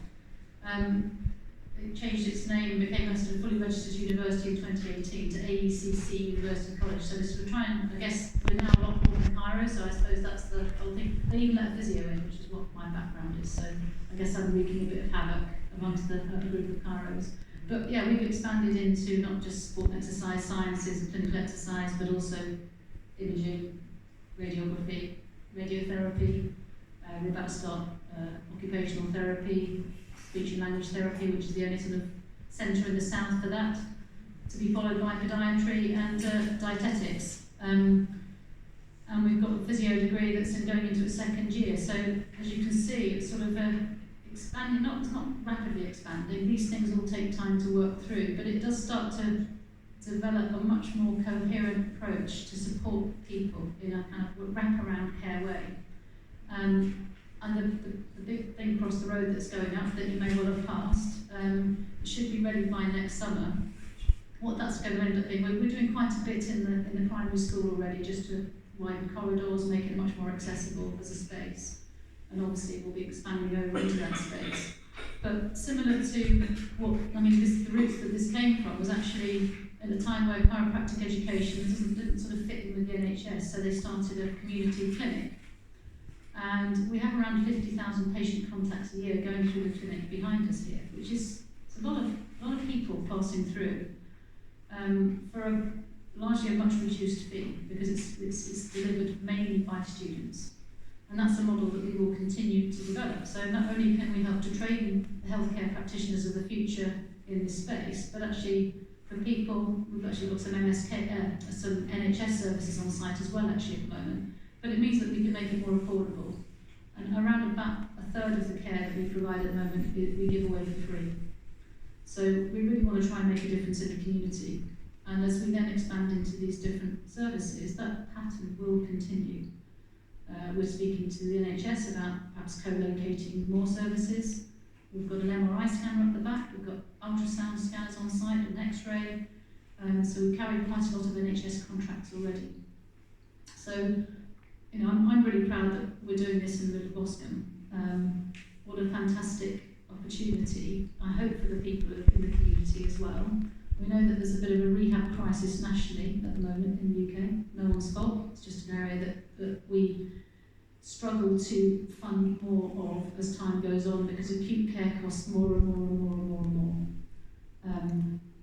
It changed its name and became a sort of fully registered university in 2018 to AECC University College. So we're trying, I guess, we're now a lot more than Cairo, so I suppose that's the whole thing. They even let a physio in, which is what my background is, so I guess I'm wreaking a bit of havoc amongst the group of Cairos. But yeah, we've expanded into not just sport and exercise sciences and clinical exercise, but also imaging, radiography, radiotherapy, we're about to start occupational therapy, speech and language therapy, which is the only sort of centre in the south for that, to be followed by podiatry and dietetics. And we've got a physio degree that's going into its second year. So as you can see, it's sort of expanding, it's not rapidly expanding. These things all take time to work through, but it does start to develop a much more coherent approach to support people in a kind of wraparound care way. And the big thing across the road that's going up that you may well have passed should be ready by next summer. What that's going to end up being, we're doing quite a bit in the primary school already, just to widen corridors, make it much more accessible as a space. And obviously we'll be expanding over into that space. But similar to the roots that this came from was actually at a time where chiropractic education didn't sort of fit in with the NHS, so they started a community clinic. And we have around 50,000 patient contacts a year going through the clinic behind us here, which is a lot of people passing through for largely a much reduced fee, because it's delivered mainly by students. And that's a model that we will continue to develop. So not only can we help to train the healthcare practitioners of the future in this space, but actually for people, we've actually got some some NHS services on site as well actually at the moment. But it means that we can make it more affordable. And around about a third of the care that we provide at the moment, we give away for free. So we really want to try and make a difference in the community. And as we then expand into these different services, that pattern will continue. We're speaking to the NHS about perhaps co-locating more services. We've got an MRI scanner at the back, we've got ultrasound scanners on site, an X-ray. So we carry quite a lot of NHS contracts already. So I'm really proud that we're doing this in the middle of Boscombe. What a fantastic opportunity, I hope, for the people in the community as well. We know that there's a bit of a rehab crisis nationally at the moment in the UK. No one's fault, it's just an area that we struggle to fund more of as time goes on, because acute care costs more and more and more and more and more.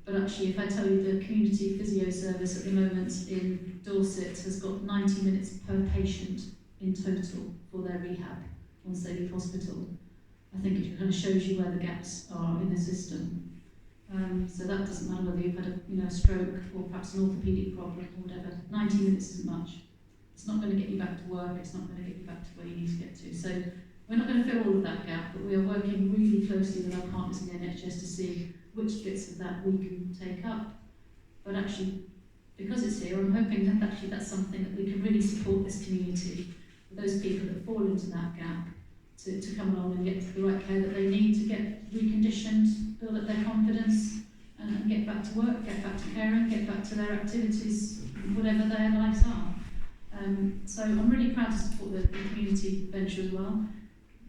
But actually, if I tell you the community physio service at the moment in Dorset has got 90 minutes per patient in total for their rehab once they leave hospital, I think it kind of shows you where the gaps are in the system. So that doesn't matter whether you've had a stroke or perhaps an orthopaedic problem or whatever. 90 minutes isn't much. It's not going to get you back to work. It's not going to get you back to where you need to get to. So we're not going to fill all of that gap, but we are working really closely with our partners in the NHS to see which bits of that we can take up. But actually, because it's here, I'm hoping that actually that's something that we can really support this community, for those people that fall into that gap, to come along and get the right care that they need to get reconditioned, build up their confidence, and get back to work, get back to caring, get back to their activities, whatever their lives are. So I'm really proud to support the community venture as well.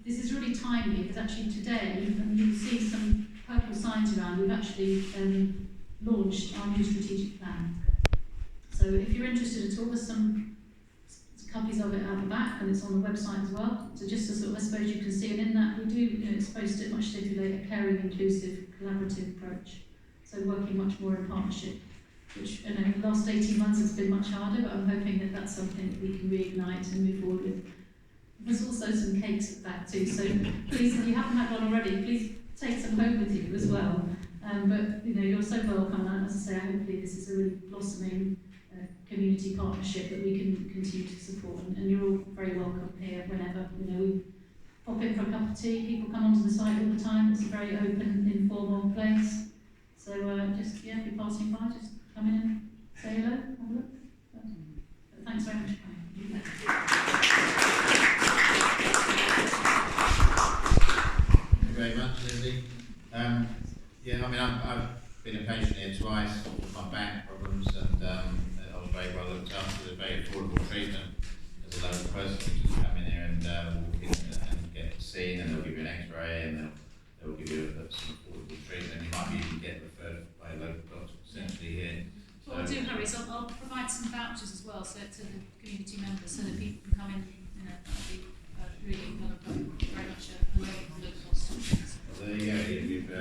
This is really timely, because actually today, and you'll see some purple signs around, we've actually launched our new strategic plan. So if you're interested at all, there's some copies of it out the back, and it's on the website as well. So just to sort of, I suppose you can see it in that, we do, it's supposed to much stipulate a caring, inclusive, collaborative approach. So working much more in partnership, which in the last 18 months it's been much harder, but I'm hoping that that's something that we can reignite and move forward with. There's also some cakes at the back too, so please, if you haven't had one already, please take some home with you as well. But you're so welcome, and as I say, hopefully this is a really blossoming community partnership that we can continue to support, and you're all very welcome here whenever. We pop in for a cup of tea, people come onto the site all the time, it's a very open, informal place. So if you're passing by, just come in and say hello, have a look. But thanks very much for coming. Thank you very much, Lizzie. relocation here twice with my back problems, and I was very well looked after. There's very affordable treatment as a local person. You just come in here and walk in and get seen, and they'll give you an X-ray, and they'll give you some affordable treatment. You might even get referred by a local doctor essentially here. What I'll do, Harry, is I'll provide some vouchers as well, so to the community members, so that people can come in. That'll be really kind of very much a low cost. Well, there you go. If you've got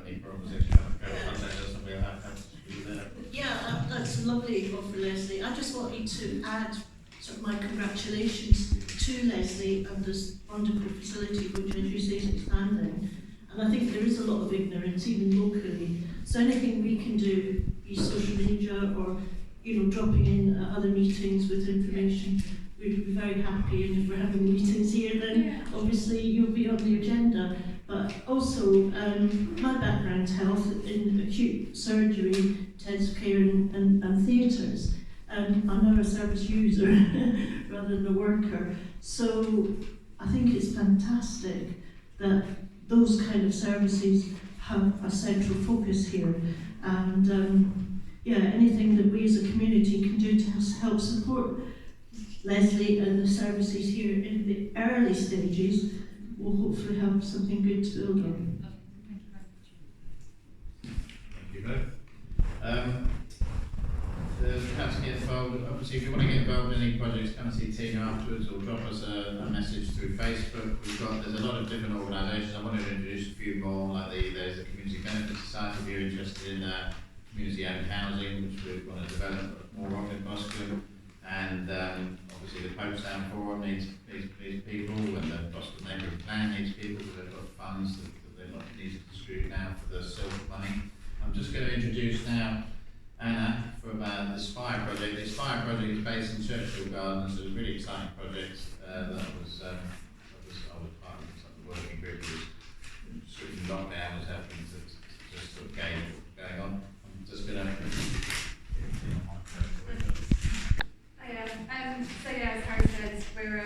any problems, if you have a contact us, and we'll have to do that. Yeah, that's a lovely offer, Leslie. I just wanted to add sort of my congratulations to Leslie and this wonderful facility which, as you say, is expanding. And I think there is a lot of ignorance, even locally. So anything we can do, be social media or, dropping in at other meetings with information, we'd be very happy. And if we're having meetings here, then obviously you'll be on the agenda. But also, my background's health in acute surgery, intensive care and theatres. And I'm now a service user rather than a worker. So I think it's fantastic that those kind of services have a central focus here. And anything that we as a community can do to help support Leslie and the services here in the early stages will hopefully have something good to build on. Thank you both. Perhaps get involved. Obviously, if you want to get involved in any projects, come and see Tina afterwards, or drop us a message through Facebook. There's a lot of different organisations. I wanted to introduce a few more. Like there's the Community Benefit Society. If you're interested in community-owned housing, which we want to develop more of in Boscombe, and obviously the Popestown Forum needs people, and the Boscombe Neighbourhood Plan needs people because they've got funds that they're not need to distribute now for the silver money. I'm just going to introduce now Anna for about the Spire project. The Spire project is based in Churchill Gardens. It's a really exciting project I was part of the working group. It was strict lockdown was happening to just sort of gauge what's going on. I'm just going to. As Harry said, we're a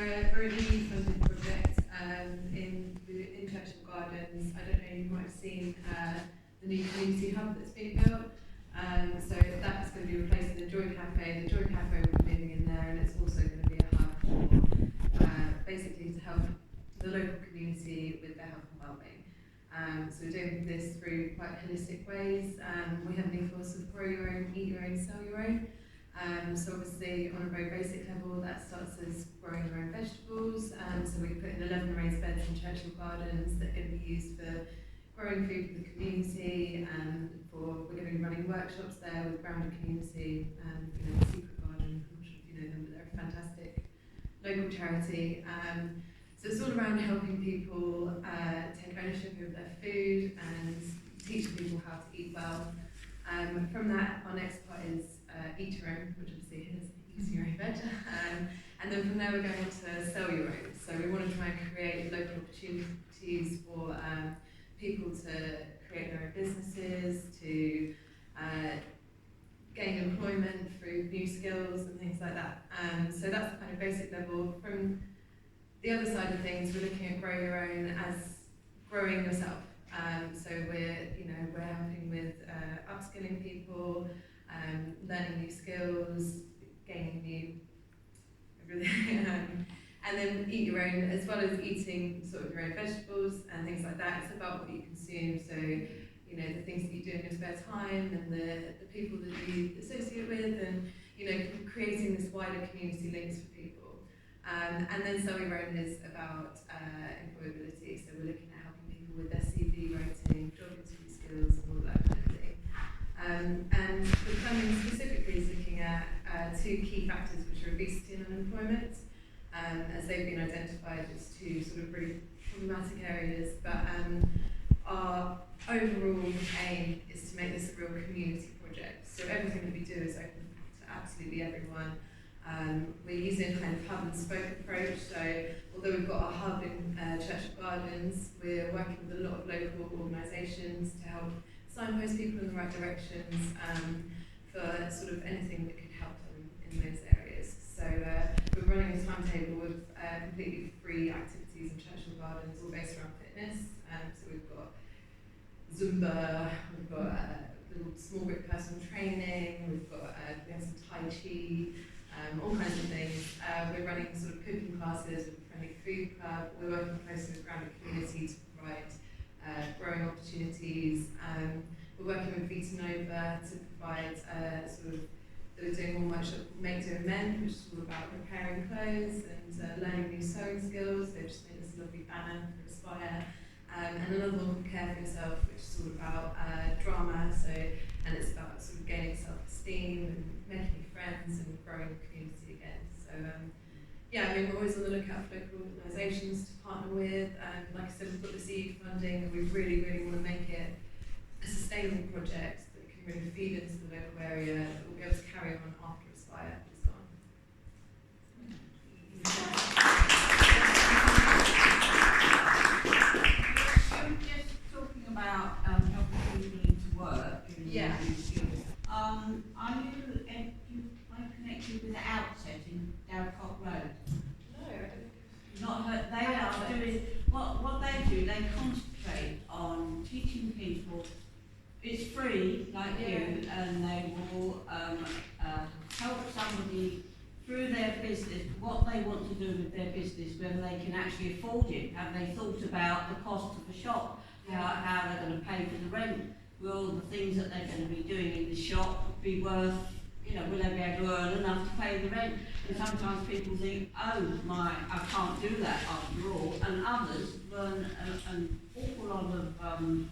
EU funded project in Churchill Gardens. I don't know, you might have seen the new community hub that's being built. So that's going to be replacing the Joy Cafe. The Joy Cafe will be living in there, and it's also going to be a hub for basically to help the local community with their health and wellbeing. So we're doing this through quite holistic ways. We have an ethos of grow your own, eat your own, sell your own. So obviously on a very basic level that starts as growing your own vegetables. So we put in 11 raised beds in Churchill Gardens that are going to be used for growing food for the community, and we're going to be running workshops there with Grounded Community, Secret Garden. I'm not sure if you know them, but they're a fantastic local charity. So it's all around helping people take ownership of their food and teaching people how to eat well. From that, our next part is eat your own, which obviously is eat your own veg. And then from there we're going to sell your own. So we want to try and create local opportunities for people to create their own businesses, to gain employment through new skills and things like that. So that's the kind of basic level. From the other side of things, we're looking at grow your own as growing yourself. So we're helping with upskilling people, learning new skills, gaining new everything, and then eat your own, as well as eating sort of your own vegetables and things like that. It's about what you consume. So the things that you do in your spare time and the people that you associate with, and creating this wider community links for people. And then Sell Your Own is about employability. So we're looking at helping people with their CV writing, job interview skills, and all that kind of thing. And the planning specifically is looking at two key factors, which are obesity and unemployment, as they've been identified as two sort of really problematic areas. But our overall aim is to make this a real community project. So everything that we do is open to absolutely everyone. We're using a kind of hub and spoke approach. So although we've got a hub in Churchill Gardens, we're working with a lot of local organisations to help signpost people in the right directions for sort of anything that could help them in those areas. So we're running a timetable with completely free activities in Churchill Gardens, all based around fitness. So we've got Zumba, we've got little small group personal training, we've got we have some Tai Chi, all kinds of things. We're running sort of cooking classes with the Friendly Food Club. We're working closely with grounded community to provide growing opportunities. We're working with Vita Nova to provide sort of, they're doing all much of Make Do and Mend, which is all about repairing clothes and learning new sewing skills. They've just made this lovely banner for Aspire. And another one called Care for Yourself, which is all about drama, and it's about sort of gaining self-esteem and making new friends and growing a community again. So yeah, I mean, we're always on the lookout for local organisations to partner with. Like I said, we've got the seed funding, and we really, really want to make it a sustainable project that can really feed into the local area, that will be able to carry on after Aspire is gone. Just talking about helping people into work. Yeah. Are you connected with the Outset in Darracott Road? No, I don't. Not heard. They are doing what they do. They concentrate on teaching people. It's free, like you, and they will help somebody through their business, what they want to do with their business, whether they can actually afford it. Have they thought about the cost of the shop? How they're going to pay for the rent? Will the things that they're going to be doing in the shop be worth, will they be able to earn enough to pay the rent? And sometimes people think, oh I can't do that after all. And others learn an awful lot of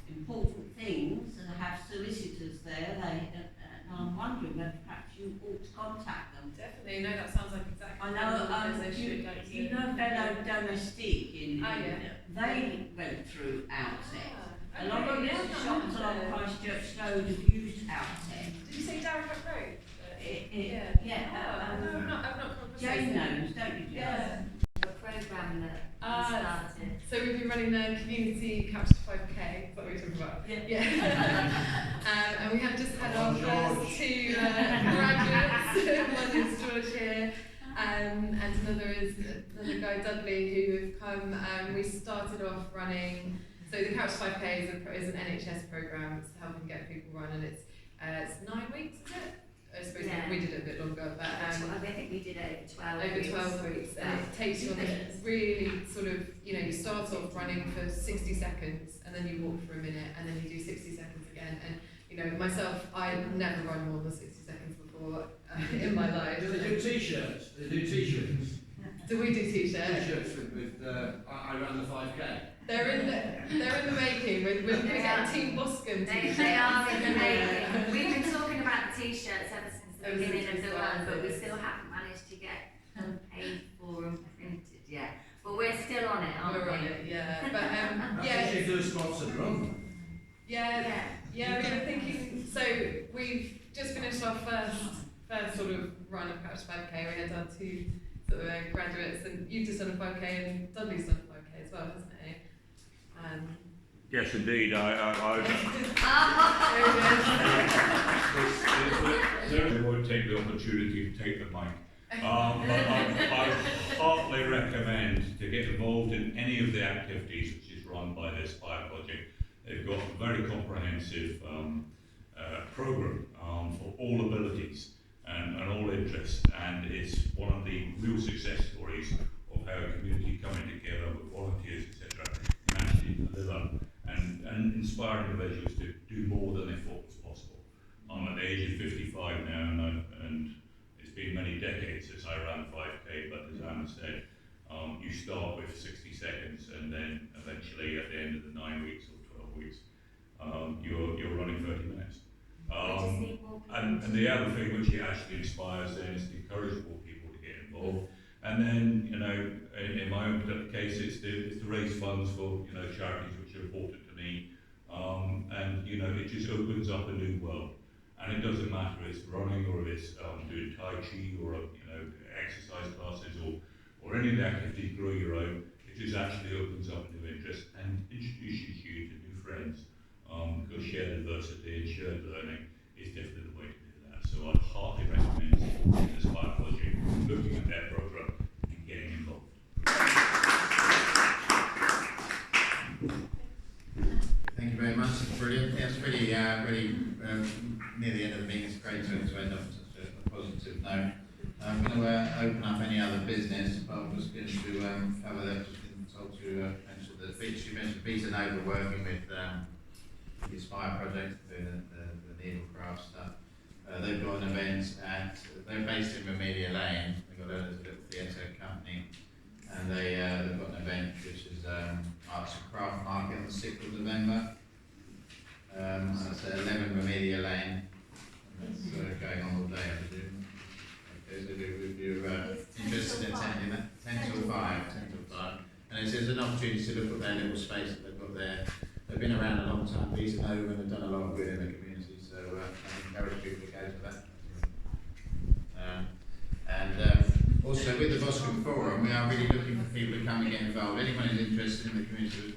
important things and have solicitors there. And I'm wondering whether perhaps you ought to contact them. Definitely, no, that sounds like exactly I know, an organisation we'd like to. you know Fellow Domestique yeah. they went through Outset. A A lot of yeah, the shops along Christchurch Road have used Outset. Did you say Darracott Road? Yeah. No, I've not come across Jane it. knows, don't you, Jane? Yeah. A programme that started. So we've been running the community Couch to 5K, is that what we're talking about? Yeah. And we have just had our first two graduates. One is George here, and another guy, Dudley, who have come. We started off running, so the Couch to 5K is an NHS programme. It's helping get people run, and it's 9 weeks, is it? I suppose we did it a bit longer, but I think we did it over 12 over weeks. 12 weeks, and it takes you on this really sort of, you start off running for 60 seconds, and then you walk for a minute, and then you do 60 seconds again, and myself, I've never run more than 60 seconds before in my life. Do they do t-shirts? They do t-shirts. Do we do t-shirts? T-shirts with I ran the 5K. They're in the making. We're putting out Team Boscombe. They are in the making. We've been talking about the t-shirts ever since the beginning of the run, but we still haven't managed to get them paid for and printed yet. But we're still on it, aren't we? We're on it, yeah. But I think you do a sponsored run. Yeah, we were thinking. So we've just finished our first sort of run of Couch 5K. We had done two sort of graduates, and you've just done a 5K, and Dudley's done a 5K as well, hasn't he? Yes, indeed. I won't take the opportunity to take the mic. But I heartily recommend to get involved in any of the activities which is run by the Aspire project. They've got a very comprehensive programme for all abilities and all interests, and it's one of the real success stories of how a community coming together with volunteers, etc., can actually deliver and inspire individuals to do more than they thought was possible. I'm at the age of 55 now, and it's been many decades since I ran 5K, but as Anna said, you start with 60 seconds, and then eventually at the end of the 9 weeks or 12 weeks, you're running 30 minutes. And the other thing which it actually inspires then is to encourage more people to get involved. And then, in my own case, it's to raise funds for, charities which are important to me. And, it just opens up a new world. And it doesn't matter if it's running or if it's doing Tai Chi or, exercise classes or any of the activities, grow your own. It just actually opens up new interest and introduces you to new friends. Because shared adversity and shared learning is definitely the way to do that. So I'd heartily recommend supporting the Aspire project, looking at their programme and getting involved. Thank you very much. It's brilliant. Yeah, it's really really near the end of the meeting. It's great to end up on such a positive note. I'm going to open up any other business, but I'm just going to cover that. Just been told to mention the beach. You mentioned Peter Nova working with the Aspire project, doing the needlecraft stuff. They've got an event they're based in Ramelia Lane. They've got a little theatre company, and they've got an event which is Arts and Craft Market on the 6th of November. That's at 11 Ramelia Lane. And that's going on all day, I presume. Okay, so if you're interested in attending that, 10 till 5. And it's an opportunity to look at their little space that they've got there. They've been around a long time, Peter Nova, and they've done a lot of good in the community, so I encourage people to go to that. Also with the Boscombe Forum, we are really looking for people to come and get involved. Anyone who's interested in the community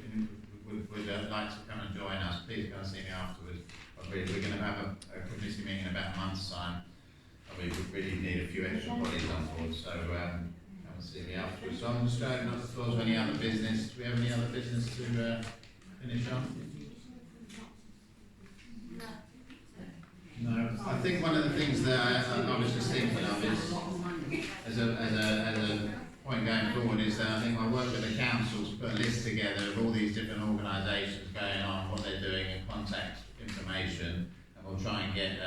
would like to come and join us, please come and see me afterwards. We're going to have a committee meeting in about a month's time. We really need a few extra bodies on board, so come and see me afterwards. So I'm just going to open up the floor to any other business. Do we have any other business to finish on? No. I think one of the things that I was just thinking of is, as a point going forward, is that I think I work with the council to put a list together of all these different organisations going on, what they're doing, and contact information, and we'll try and get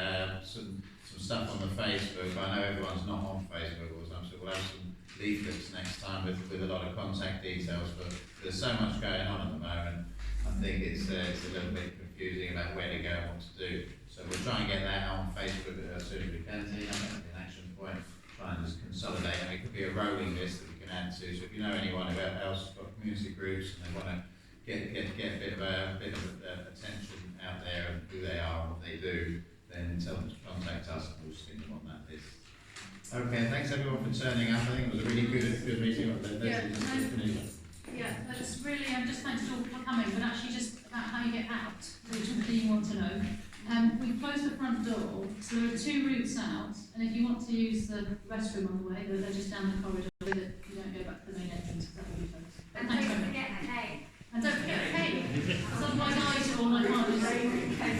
some stuff on the Facebook. I know everyone's not on Facebook all the time, so we'll have some leaflets next time with a lot of contact details, but there's so much going on at the moment. I think it's a little bit confusing about where to go and what to do. So we'll try and get that on Facebook as soon as we can. So an action point, try and just consolidate. And it could be a rolling list that we can add to. So if you know anyone else who's got community groups and they want to get a bit of attention out there and who they are and what they do, then tell them to contact us and we'll stick them on that list. Okay, thanks everyone for turning up. I think it was a really good meeting. I'm just thanks to all for coming, but actually just about how you get out, which is the thing you want to know. We've closed the front door, so there are 2 routes out, and if you want to use the restroom on the way, they're just down the corridor, so that you don't go back to the main entrance, because that will be closed. And don't forget the cake. And don't forget the cake, because otherwise I eat it all and I can't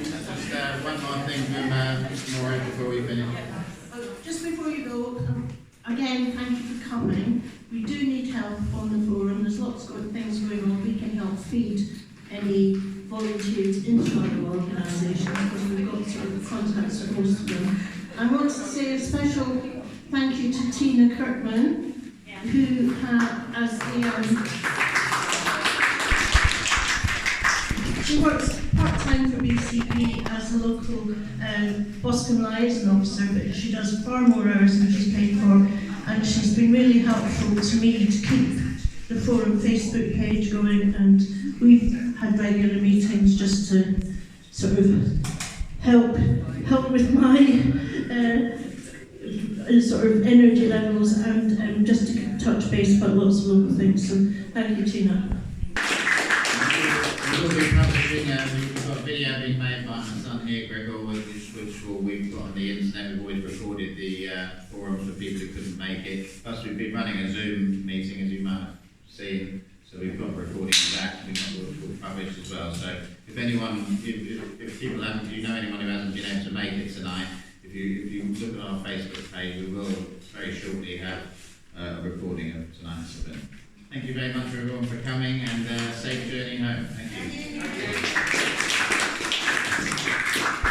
Just one more thing from Mr. Morrison before we finish. Just before you go, again, thank you for coming. We do need help on the forum. There's lots of things going on. We can help feed any volunteers into our organisation because we've got sort of contacts with most of them. I want to say a special thank you to Tina Kirkman, who as she works part-time for BCP as a local Boscombe liaison officer, but she does far more hours than she's paid for, and she's been really helpful to me to keep the forum Facebook page going, and we've had regular meetings just to sort of help with my sort of energy levels and just to touch base about lots of local things. So thank you, Tina. We'll be publishing, we've got a video being made by my son here, Gregor, which we've got on the internet. We've always recorded the forum for people who couldn't make it. Plus we've been running a Zoom meeting, as you might have seen, so we've got a recording of that, we'll publish as well. So if anyone, if people haven't, if you know anyone who hasn't been able to make it tonight, if you look at our Facebook page, we will very shortly have a recording of tonight's event. Thank you very much everyone for coming, and safe journey home. Thank you.